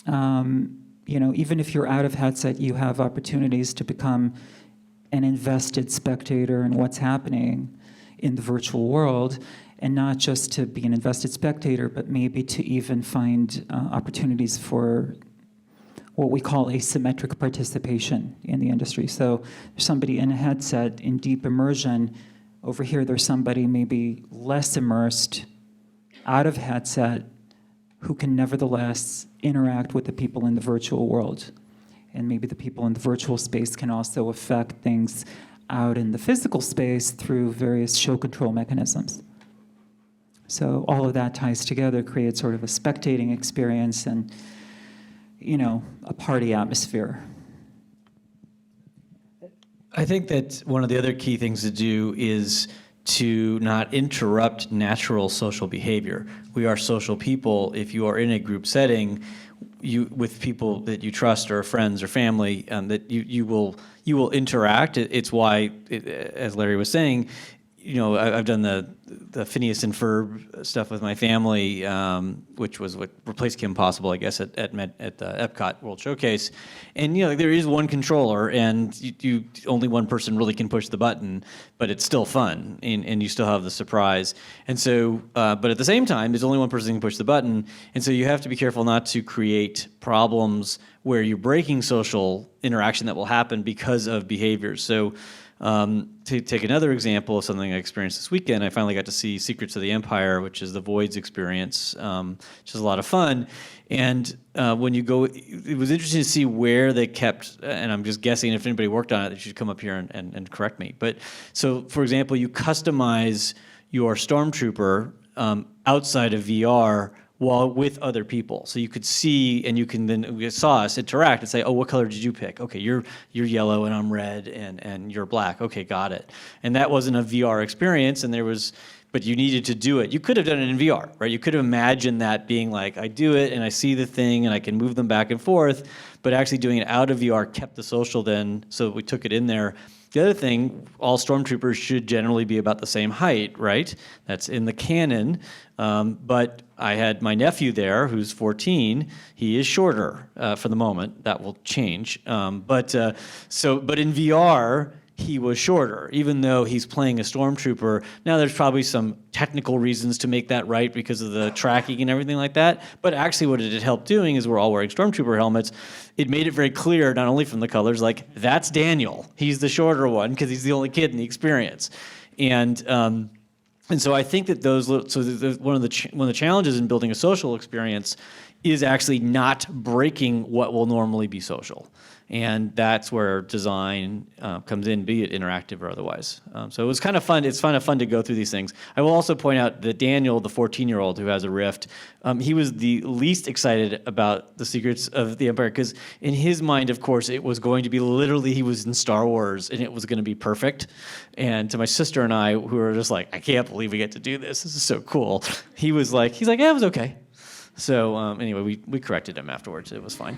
Speaker 4: even if you're out of headset, you have opportunities to become an invested spectator in what's happening in the virtual world, and not just to be an invested spectator, but maybe to even find opportunities for what we call asymmetric participation in the industry. So there's somebody in a headset in deep immersion. Over here, there's somebody maybe less immersed, out of headset, who can nevertheless interact with the people in the virtual world. And maybe the people in the virtual space can also affect things out in the physical space through various show control mechanisms. So all of that ties together, creates sort of a spectating experience and, a party atmosphere.
Speaker 10: I think that one of the other key things to do is to not interrupt natural social behavior. We are social people. If you are in a group setting, with people that you trust or friends or family, that you will interact. It's why, as Larry was saying, I've done the Phineas and Ferb stuff with my family, which was what replaced Kim Possible, I guess, at the Epcot World Showcase. And there is one controller, and you only one person really can push the button, but it's still fun, and you still have the surprise. And so, but at the same time, there's only one person who can push the button, and so you have to be careful not to create problems where you're breaking social interaction that will happen because of behaviors. So. To take another example of something I experienced this weekend, I finally got to see Secrets of the Empire, which is the Voids experience, which is a lot of fun. And when you go, it was interesting to see where they kept, and I'm just guessing if anybody worked on it, they should come up here and correct me. But so, for example, you customize your Stormtrooper outside of VR while with other people. So you could see, and you can then, you saw us interact and say, oh, what color did you pick? Okay, you're yellow and I'm red and you're black. Okay, got it. And that wasn't a VR experience, and but you needed to do it. You could have done it in VR, right? You could have imagined that being like, I do it and I see the thing and I can move them back and forth, but actually doing it out of VR kept the social then, so we took it in there. The other thing, all Stormtroopers should generally be about the same height, right? That's in the canon. But I had my nephew there, who's 14. He is shorter for the moment. That will change. But in VR, he was shorter, even though he's playing a Stormtrooper. Now, there's probably some technical reasons to make that right because of the tracking and everything like that. But actually what it had helped doing is we're all wearing Stormtrooper helmets. It made it very clear, not only from the colors, like, that's Daniel. He's the shorter one because he's the only kid in the experience. And so I think that one of the challenges in building a social experience is actually not breaking what will normally be social. And that's where design comes in, be it interactive or otherwise. So it was kind of fun. It's kind of fun to go through these things. I will also point out that Daniel, the 14-year-old who has a Rift, he was the least excited about the Secrets of the Empire because in his mind, of course, it was going to be literally he was in Star Wars and it was going to be perfect. And to my sister and I, who were just like, I can't believe we get to do this. This is so cool. He's like, yeah, it was okay. So anyway, we corrected him afterwards. It was fine.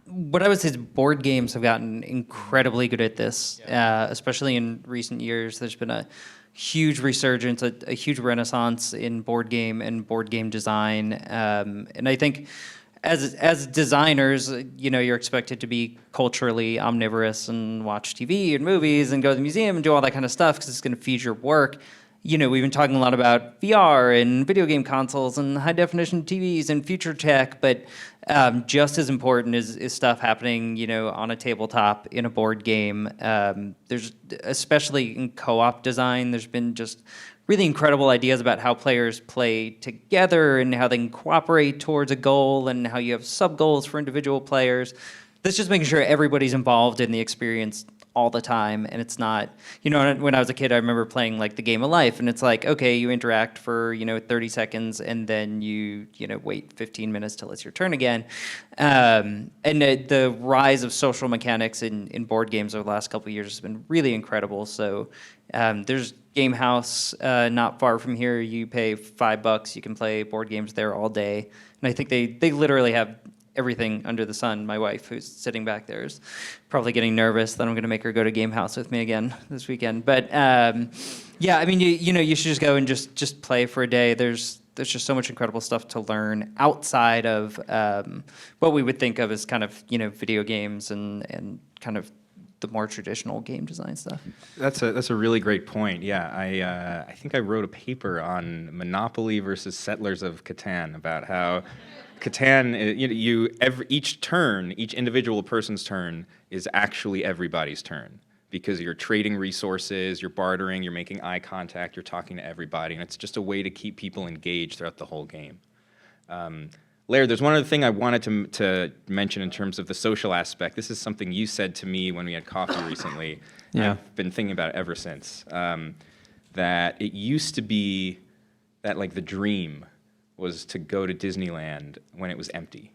Speaker 9: What I would say is board games have gotten incredibly good at this, especially in recent years. There's been a huge resurgence, a huge renaissance in board game and board game design. And I think as designers, you're expected to be culturally omnivorous and watch TV and movies and go to the museum and do all that kind of stuff because it's going to feed your work. We've been talking a lot about VR and video game consoles and high definition TVs and future tech, but just as important is stuff happening, on a tabletop in a board game. There's, especially in co-op design, there's been just really incredible ideas about how players play together and how they can cooperate towards a goal and how you have sub-goals for individual players. That's just making sure everybody's involved in the experience all the time, and it's not, when I was a kid, I remember playing like the Game of Life, and it's like, okay, you interact for 30 seconds, and then you wait 15 minutes till it's your turn again. And the rise of social mechanics in board games over the last couple of years has been really incredible. So there's Game House not far from here. You pay $5, you can play board games there all day, and I think they literally have everything under the sun. My wife, who's sitting back there, is probably getting nervous that I'm going to make her go to Game House with me again this weekend. But yeah, I mean, you should just go and just play for a day. There's just so much incredible stuff to learn outside of what we would think of as kind of video games and kind of the more traditional game design stuff.
Speaker 2: That's a really great point. Yeah, I think I wrote a paper on Monopoly versus Settlers of Catan about how Catan, each individual person's turn is actually everybody's turn because you're trading resources, you're bartering, you're making eye contact, you're talking to everybody, and it's just a way to keep people engaged throughout the whole game. Laird, there's one other thing I wanted to mention in terms of the social aspect. This is something you said to me when we had coffee recently.
Speaker 10: Yeah.
Speaker 2: I've been thinking about it ever since. That it used to be that like the dream was to go to Disneyland when it was empty.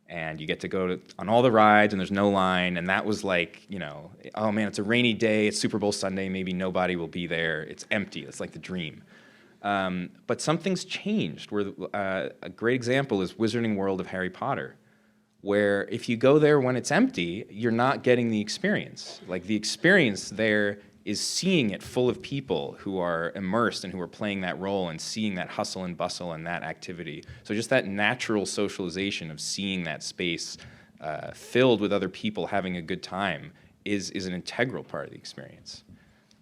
Speaker 2: And you get to go on all the rides and there's no line, and that was like, oh man, it's a rainy day, it's Super Bowl Sunday, maybe nobody will be there, it's empty, it's like the dream. But something's changed, where a great example is Wizarding World of Harry Potter, where if you go there when it's empty, you're not getting the experience. Like the experience there is seeing it full of people who are immersed and who are playing that role and seeing that hustle and bustle and that activity. So just that natural socialization of seeing that space filled with other people having a good time is an integral part of the experience.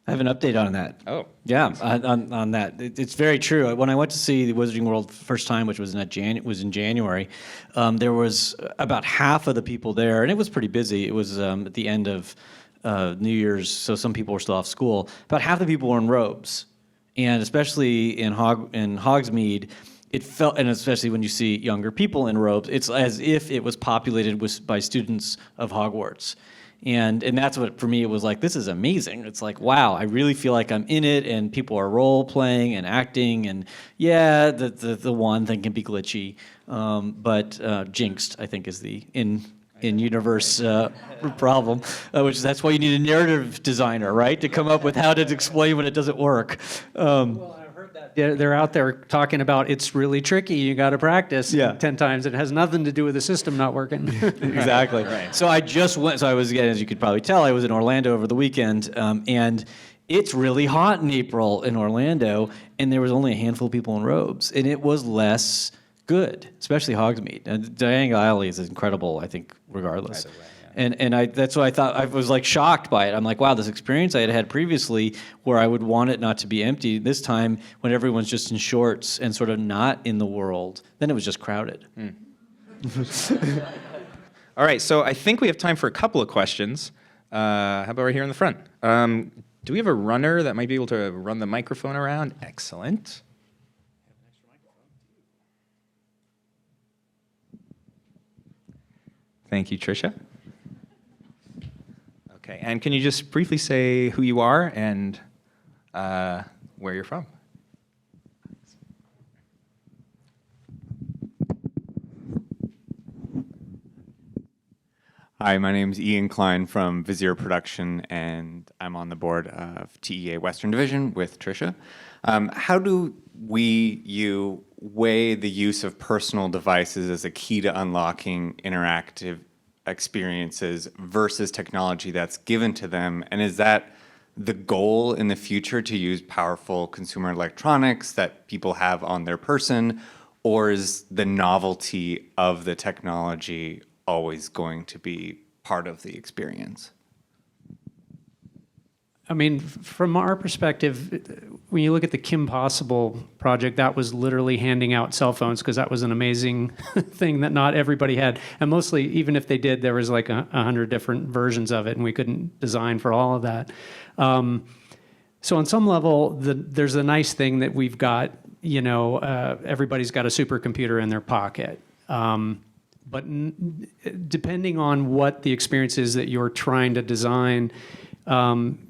Speaker 10: I have an update on that.
Speaker 2: Oh.
Speaker 10: Yeah, on that. It's very true. When I went to see the Wizarding World first time, which was in January, there was about half of the people there, and it was pretty busy. It was at the end of New Year's, so some people were still off school. About half the people were in robes, and especially in Hogsmeade, it felt, and especially when you see younger people in robes, it's as if it was populated by students of Hogwarts. And that's what, for me, it was like, this is amazing. It's like, wow, I really feel like I'm in it, and people are role-playing and acting, and yeah, the one thing can be glitchy, but jinxed, I think, is the in-universe problem, that's why you need a narrative designer, right, to come up with how to explain when it doesn't work.
Speaker 13: Well, I've heard that. They're out there talking about it's really tricky, you got to practice 10 times. It has nothing to do with the system not working.
Speaker 10: Exactly. Right. So I just went, so I was, again, as you could probably tell, I was in Orlando over the weekend, and it's really hot in April in Orlando, and there was only a handful of people in robes, and it was less good, especially Hogsmeade. And Diagon Alley is incredible, I think, regardless. Way, yeah. And that's what I thought. I was like shocked by it. I'm like, wow, this experience I had had previously where I would want it not to be empty, this time when everyone's just in shorts and sort of not in the world, then it was just crowded.
Speaker 2: All right, so I think we have time for a couple of questions. How about right here in the front? Do we have a runner that might be able to run the microphone around? Excellent. Thank you, Tricia. Okay, and can you just briefly say who you are and where you're from?
Speaker 14: Hi, my name is Ian Klein from Vizier Production, and I'm on the board of TEA Western Division with Tricia. How do you weigh the use of personal devices as a key to unlocking interactive experiences versus technology that's given to them? And is that the goal in the future, to use powerful consumer electronics that people have on their person, or is the novelty of the technology always going to be part of the experience?
Speaker 13: I mean, from our perspective, when you look at the Kim Possible project, that was literally handing out cell phones because that was an amazing thing that not everybody had. And mostly, even if they did, there was like 100 different versions of it, and we couldn't design for all of that. So on some level, there's a nice thing that we've got, everybody's got a supercomputer in their pocket. But depending on what the experience is that you're trying to design,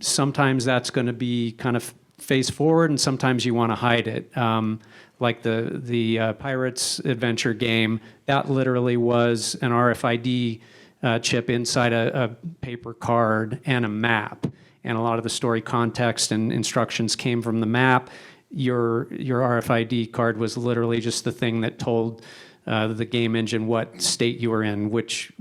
Speaker 13: sometimes that's going to be kind of face forward, and sometimes you want to hide it. Like the Pirates Adventure game, that literally was an RFID chip inside a paper card and a map. And a lot of the story context and instructions came from the map. Your RFID card was literally just the thing that told the game engine what state you were in, which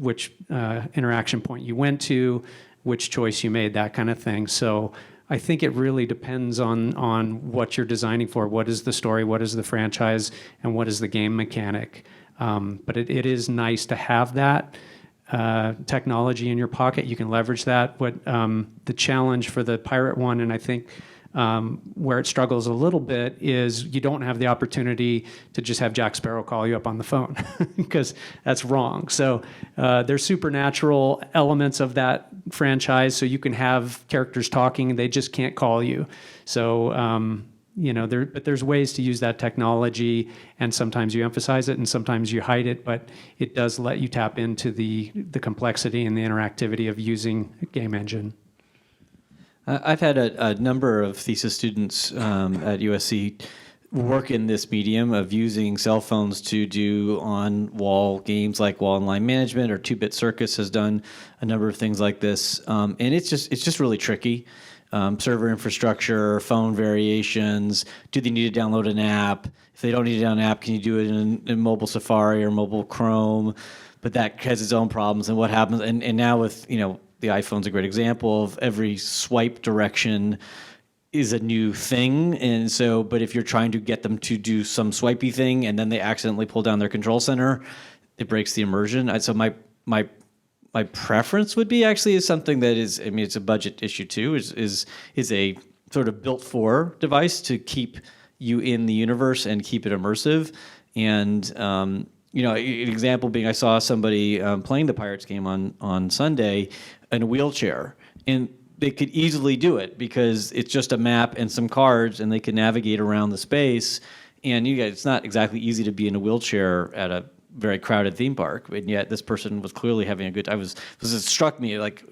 Speaker 13: interaction point you went to, which choice you made, that kind of thing. So I think it really depends on what you're designing for. What is the story? What is the franchise? And what is the game mechanic? But it is nice to have that technology in your pocket. You can leverage that. What the challenge for the Pirate one, and I think where it struggles a little bit, is you don't have the opportunity to just have Jack Sparrow call you up on the phone because that's wrong. So there's supernatural elements of that franchise, so you can have characters talking, they just can't call you. So but there's ways to use that technology, and sometimes you emphasize it and sometimes you hide it, but it does let you tap into the complexity and the interactivity of using a game engine.
Speaker 10: I've had a number of thesis students at USC work in this medium of using cell phones to do on-wall games like Wall and Line Management, or 2-Bit Circus has done a number of things like this. And it's just really tricky. Server infrastructure, phone variations, do they need to download an app? If they don't need to download an app, can you do it in mobile Safari or mobile Chrome? But that has its own problems, and what happens, and now with, the iPhone's a great example of every swipe direction is a new thing. And so, but if you're trying to get them to do some swipey thing and then they accidentally pull down their control center, it breaks the immersion. So my preference would be actually is something that is, it's a budget issue too, is a sort of built for device to keep you in the universe and keep it immersive. And, an example being, I saw somebody playing the Pirates game on Sunday in a wheelchair, and they could easily do it because it's just a map and some cards, and they can navigate around the space. And it's not exactly easy to be in a wheelchair at a very crowded theme park, and yet this person was clearly having a good time. It struck me like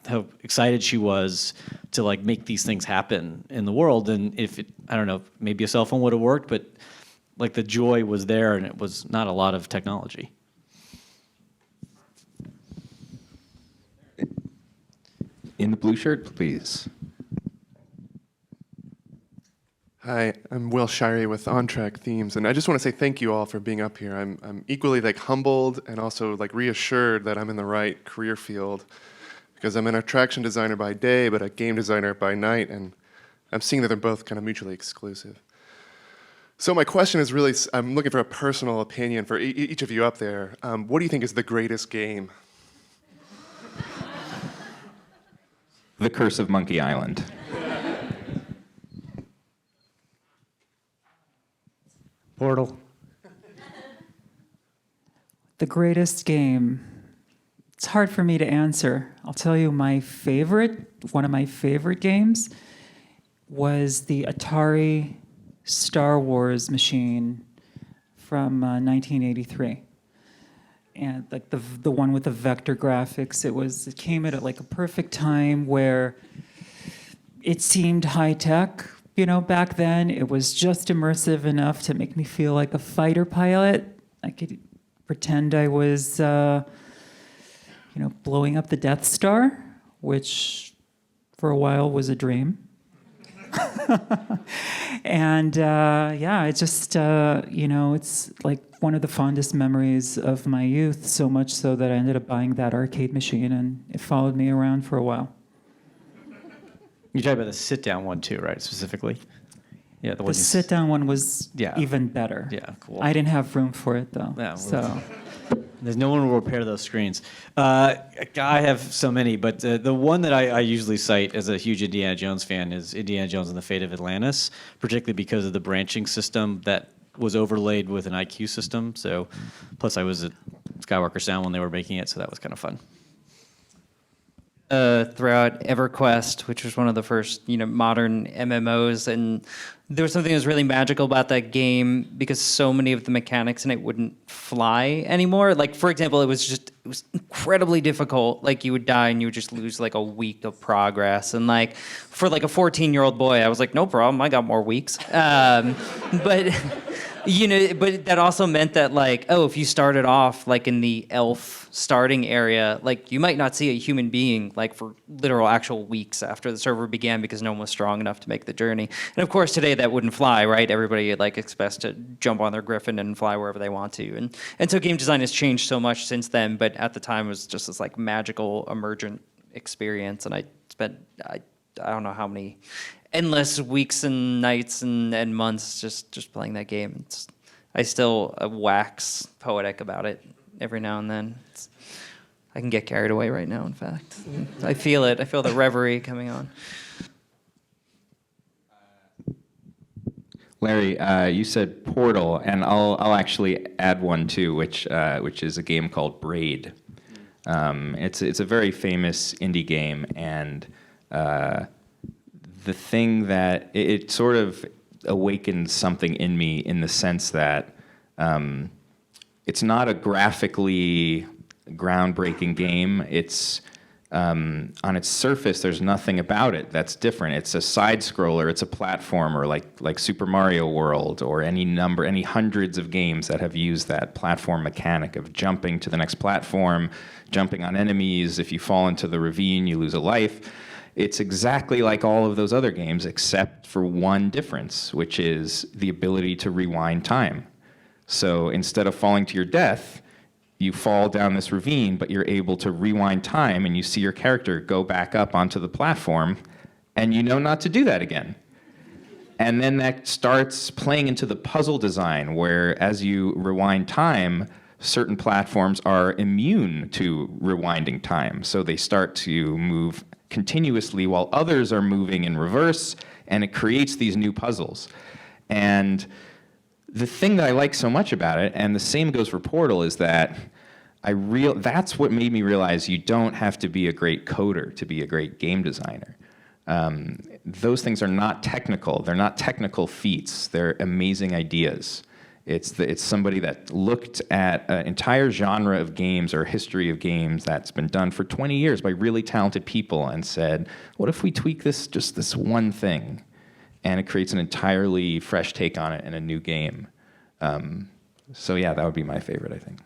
Speaker 10: how excited she was to like make these things happen in the world. And if I don't know, maybe a cell phone would have worked, but like the joy was there, and it was not a lot of technology.
Speaker 2: In the blue shirt, please.
Speaker 15: Hi, I'm Will Shirey with On Track Themes, and I just want to say thank you all for being up here. I'm equally humbled and also reassured that I'm in the right career field, because I'm an attraction designer by day, but a game designer by night, and I'm seeing that they're both kind of mutually exclusive. So my question is really, I'm looking for a personal opinion for each of you up there. What do you think is the greatest game?
Speaker 2: The Curse of Monkey Island.
Speaker 13: Portal.
Speaker 4: The greatest game. It's hard for me to answer. I'll tell you one of my favorite games was the Atari Star Wars machine from 1983. and like the one with the vector graphics, it came at like a perfect time where it seemed high tech. Back then it was just immersive enough to make me feel like a fighter pilot. I could pretend I was, blowing up the Death Star, which for a while was a dream. And it just, it's like one of the fondest memories of my youth, so much so that I ended up buying that arcade machine, and it followed me around for a while.
Speaker 10: You talked about the sit-down one too, right? Specifically. Yeah,
Speaker 4: The sit-down one was even better.
Speaker 10: Yeah, cool.
Speaker 4: I didn't have room for it though.
Speaker 10: Yeah, well,
Speaker 4: so.
Speaker 10: There's no one who will repair those screens. I have so many, but the one that I usually cite as a huge Indiana Jones fan is Indiana Jones and the Fate of Atlantis, particularly because of the branching system that was overlaid with an IQ system. So, plus I was at Skywalker Sound when they were making it, so that was kind of fun.
Speaker 9: Throughout EverQuest, which was one of the first, modern MMOs, and there was something that was really magical about that game because so many of the mechanics in it wouldn't fly anymore. Like, for example, it was incredibly difficult. Like, you would die and you would just lose like a week of progress. And like, for like a 14-year-old boy, I was like, no problem, I got more weeks. But that also meant that like, if you started off like in the elf starting area, like you might not see a human being like for literal actual weeks after the server began because no one was strong enough to make the journey. And of course today that wouldn't fly, right? Everybody like expects to jump on their griffin and fly wherever they want to. And so game design has changed so much since then, but at the time it was just this like magical emergent experience. And I spent, I don't know how many endless weeks and nights and months just playing that game. I still wax poetic about it every now and then. I can get carried away right now, in fact. I feel it. I feel the reverie coming on.
Speaker 2: Larry, you said Portal, and I'll actually add one too, which is a game called Braid. It's a very famous indie game, and the thing that it sort of awakened something in me in the sense that it's not a graphically groundbreaking game. It's on its surface, there's nothing about it that's different. It's a side scroller, it's a platformer like Super Mario World or any hundreds of games that have used that platform mechanic of jumping to the next platform, jumping on enemies. If you fall into the ravine, you lose a life. It's exactly like all of those other games, except for one difference, which is the ability to rewind time. So instead of falling to your death, you fall down this ravine, but you're able to rewind time, and you see your character go back up onto the platform, and you know not to do that again. And then that starts playing into the puzzle design, where as you rewind time, certain platforms are immune to rewinding time. So they start to move continuously while others are moving in reverse, and it creates these new puzzles. And the thing that I like so much about it, and the same goes for Portal, is that that's what made me realize you don't have to be a great coder to be a great game designer. Those things are not technical. They're not technical feats. They're amazing ideas. It's somebody that looked at an entire genre of games or history of games that's been done for 20 years by really talented people and said, what if we tweak just this one thing? And it creates an entirely fresh take on it in a new game. So yeah, that would be my favorite, I think.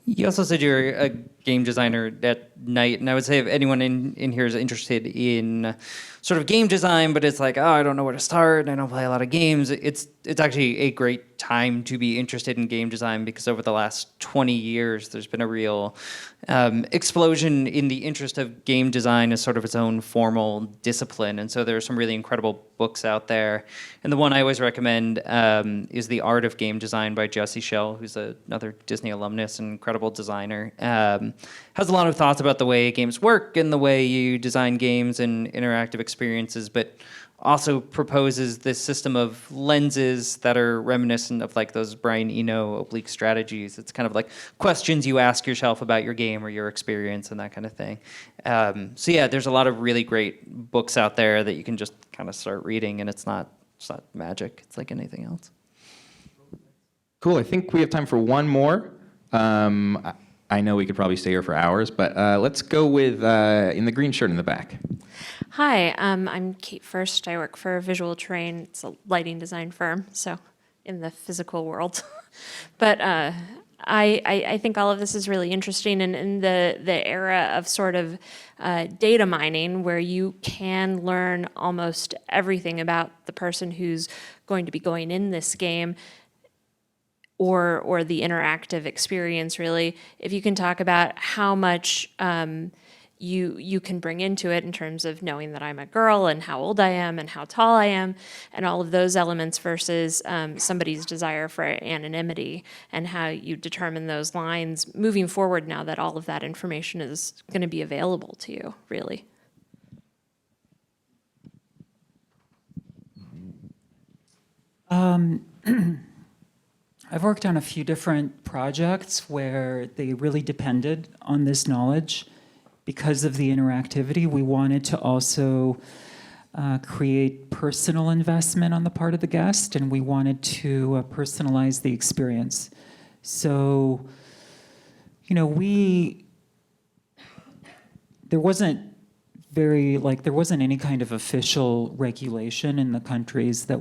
Speaker 9: You also said you're a game designer at night, and I would say if anyone in here is interested in sort of game design, but it's like, I don't know where to start, and I don't play a lot of games, it's actually a great time to be interested in game design because over the last 20 years, there's been a real explosion in the interest of game design as sort of its own formal discipline, and so there are some really incredible books out there. And the one I always recommend is The Art of Game Design by Jesse Schell, who's another Disney alumnus and incredible designer. Has a lot of thoughts about the way games work and the way you design games and interactive experiences, but also proposes this system of lenses that are reminiscent of like those Brian Eno oblique strategies. It's kind of like questions you ask yourself about your game or your experience and that kind of thing. So yeah, there's a lot of really great books out there that you can just kind of start reading, and it's not magic. It's like anything else.
Speaker 2: Cool, I think we have time for one more. I know we could probably stay here for hours, but let's go with in the green shirt in the back.
Speaker 16: Hi, I'm Kate First. I work for Visual Terrain. It's a lighting design firm, so in the physical world. But I think all of this is really interesting, and in the era of sort of data mining, where you can learn almost everything about the person who's going to be going in this game, or the interactive experience, really. If you can talk about how much you can bring into it in terms of knowing that I'm a girl and how old I am and how tall I am and all of those elements versus somebody's desire for anonymity, and how you determine those lines moving forward now that all of that information is going to be available to you, really.
Speaker 4: I've worked on a few different projects where they really depended on this knowledge. Because of the interactivity, we wanted to also create personal investment on the part of the guest, and we wanted to personalize the experience. So, you know, there wasn't any kind of official regulation in the countries that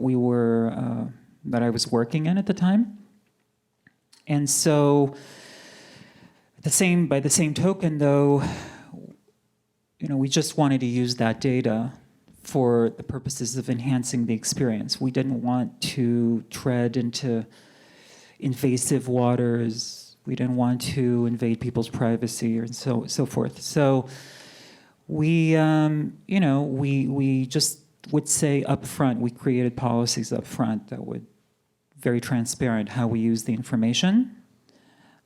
Speaker 4: that I was working in at the time. And so, by the same token, though, you know, we just wanted to use that data for the purposes of enhancing the experience. We didn't want to tread into invasive waters. We didn't want to invade people's privacy and so forth. So we, you know, we just would say up front, we created policies up front that would very transparent how we use the information.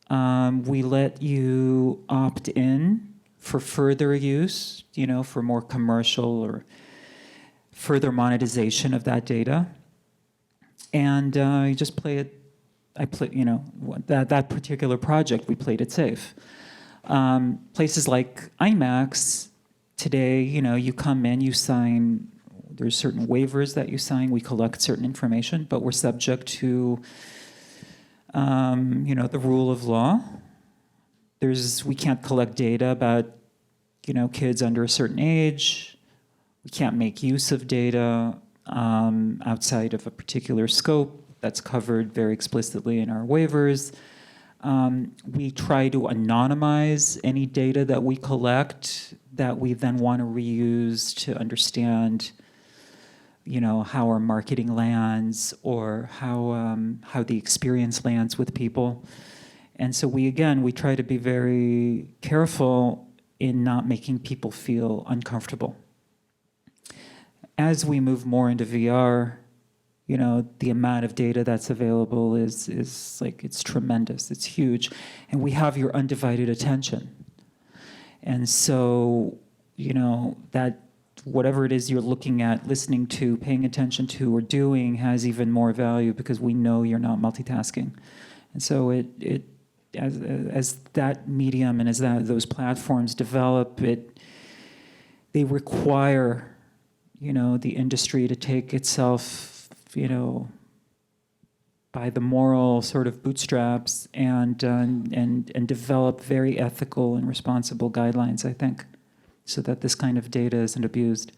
Speaker 4: We let you opt in for further use, you know, for more commercial or further monetization of that data. And you just play it, you know, that particular project, we played it safe. Places like IMAX, today, you know, you come in, you sign, there's certain waivers that you sign, we collect certain information, but we're subject to, you know, the rule of law. We can't collect data about, you know, kids under a certain age. We can't make use of data outside of a particular scope that's covered very explicitly in our waivers. We try to anonymize any data that we collect that we then want to reuse to understand, you know, how our marketing lands or how the experience lands with people. And so we try to be very careful in not making people feel uncomfortable. As we move more into VR, you know, the amount of data that's available is like, it's tremendous, it's huge. And we have your undivided attention. And so, you know, that whatever it is you're looking at, listening to, paying attention to, or doing has even more value because we know you're not multitasking. And so as that medium and as those platforms develop, they require, you know, the industry to take itself, you know, by the moral sort of bootstraps and develop very ethical and responsible guidelines, I think, so that this kind of data isn't abused.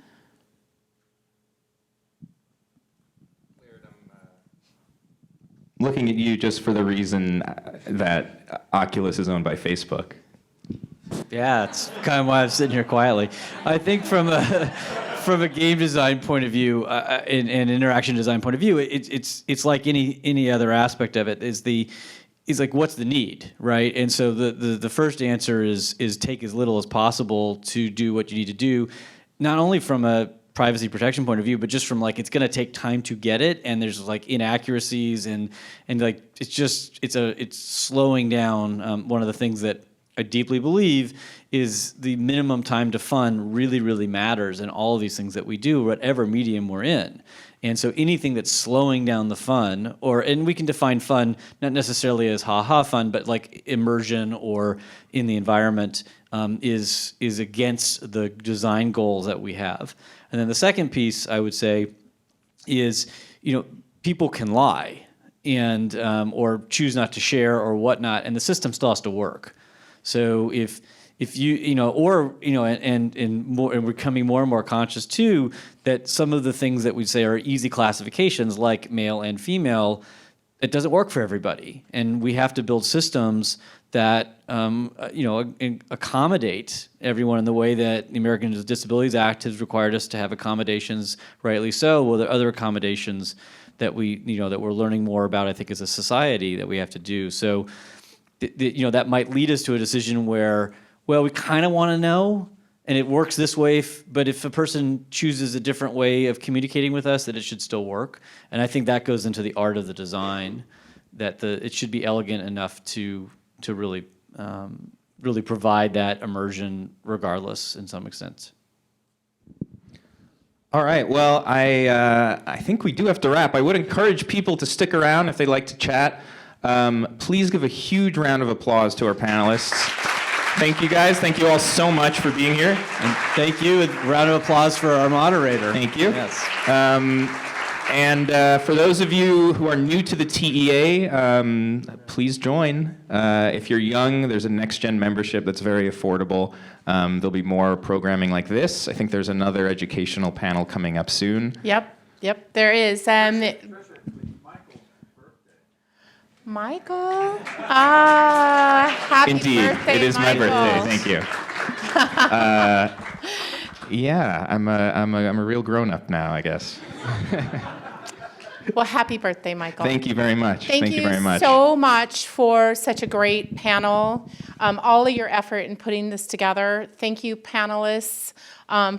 Speaker 2: Looking at you just for the reason that Oculus is owned by Facebook.
Speaker 10: Yeah, it's kind of why I'm sitting here quietly. I think from a game design point of view, and interaction design point of view, it's like any other aspect of it. Is like, what's the need, right? And so the first answer is take as little as possible to do what you need to do, not only from a privacy protection point of view, but just from like, it's going to take time to get it, and there's like inaccuracies and like it's slowing down. One of the things that I deeply believe is the minimum time to fun really, really matters in all of these things that we do, whatever medium we're in. And so anything that's slowing down the fun, and we can define fun not necessarily as ha-ha fun, but like immersion or in the environment, is against the design goals that we have. And then the second piece I would say is, you know, people can lie. and or choose not to share or whatnot, and the system still has to work. So if you know, or you know, and we're becoming more and more conscious too that some of the things that we say are easy classifications like male and female, it doesn't work for everybody, and we have to build systems that you know, accommodate everyone in the way that the Americans with Disabilities Act has required us to have accommodations, rightly so. Well, there are other accommodations that that we're learning more about, I think, as a society that we have to do. So, you know, that might lead us to a decision where, well, we kind of want to know, and it works this way, but if a person chooses a different way of communicating with us, that it should still work. And I think that goes into the art of the design, that it should be elegant enough to really really provide that immersion regardless in some extent.
Speaker 2: All right, well, I think we do have to wrap. I would encourage people to stick around if they'd like to chat. Please give a huge round of applause to our panelists. Thank you, guys. Thank you all so much for being here.
Speaker 10: And thank you. A round of applause for our moderator.
Speaker 2: Thank you.
Speaker 10: Yes.
Speaker 2: And for those of you who are new to the TEA, please join. If you're young, there's a next-gen membership that's very affordable. There'll be more programming like this. I think there's another educational panel coming up soon.
Speaker 1: Yep, there is. Michael? Happy
Speaker 2: Indeed,
Speaker 1: birthday,
Speaker 2: it is
Speaker 1: Michael.
Speaker 2: my birthday. Thank you. Yeah, I'm a real grown-up now, I guess.
Speaker 1: Well, happy birthday, Michael.
Speaker 2: Thank you very much.
Speaker 1: Thank
Speaker 2: you very much.
Speaker 1: so much for such a great panel. All of your effort in putting this together. Thank you, panelists,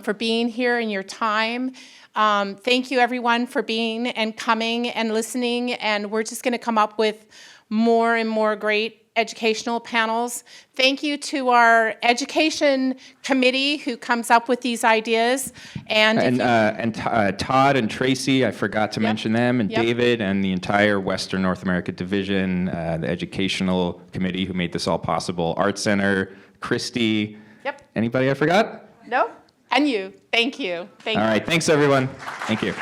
Speaker 1: for being here and your time. Thank you, everyone, for being and coming and listening. And we're just going to come up with more and more great educational panels. Thank you to our education committee who comes up with these ideas. And
Speaker 2: Todd and Tracy, I forgot to mention them, and David and the entire Western North America division, the educational committee who made this all possible, Art Center, Christy. Anybody I forgot?
Speaker 1: No? And you. Thank you.
Speaker 2: All right, thanks everyone. Thank you.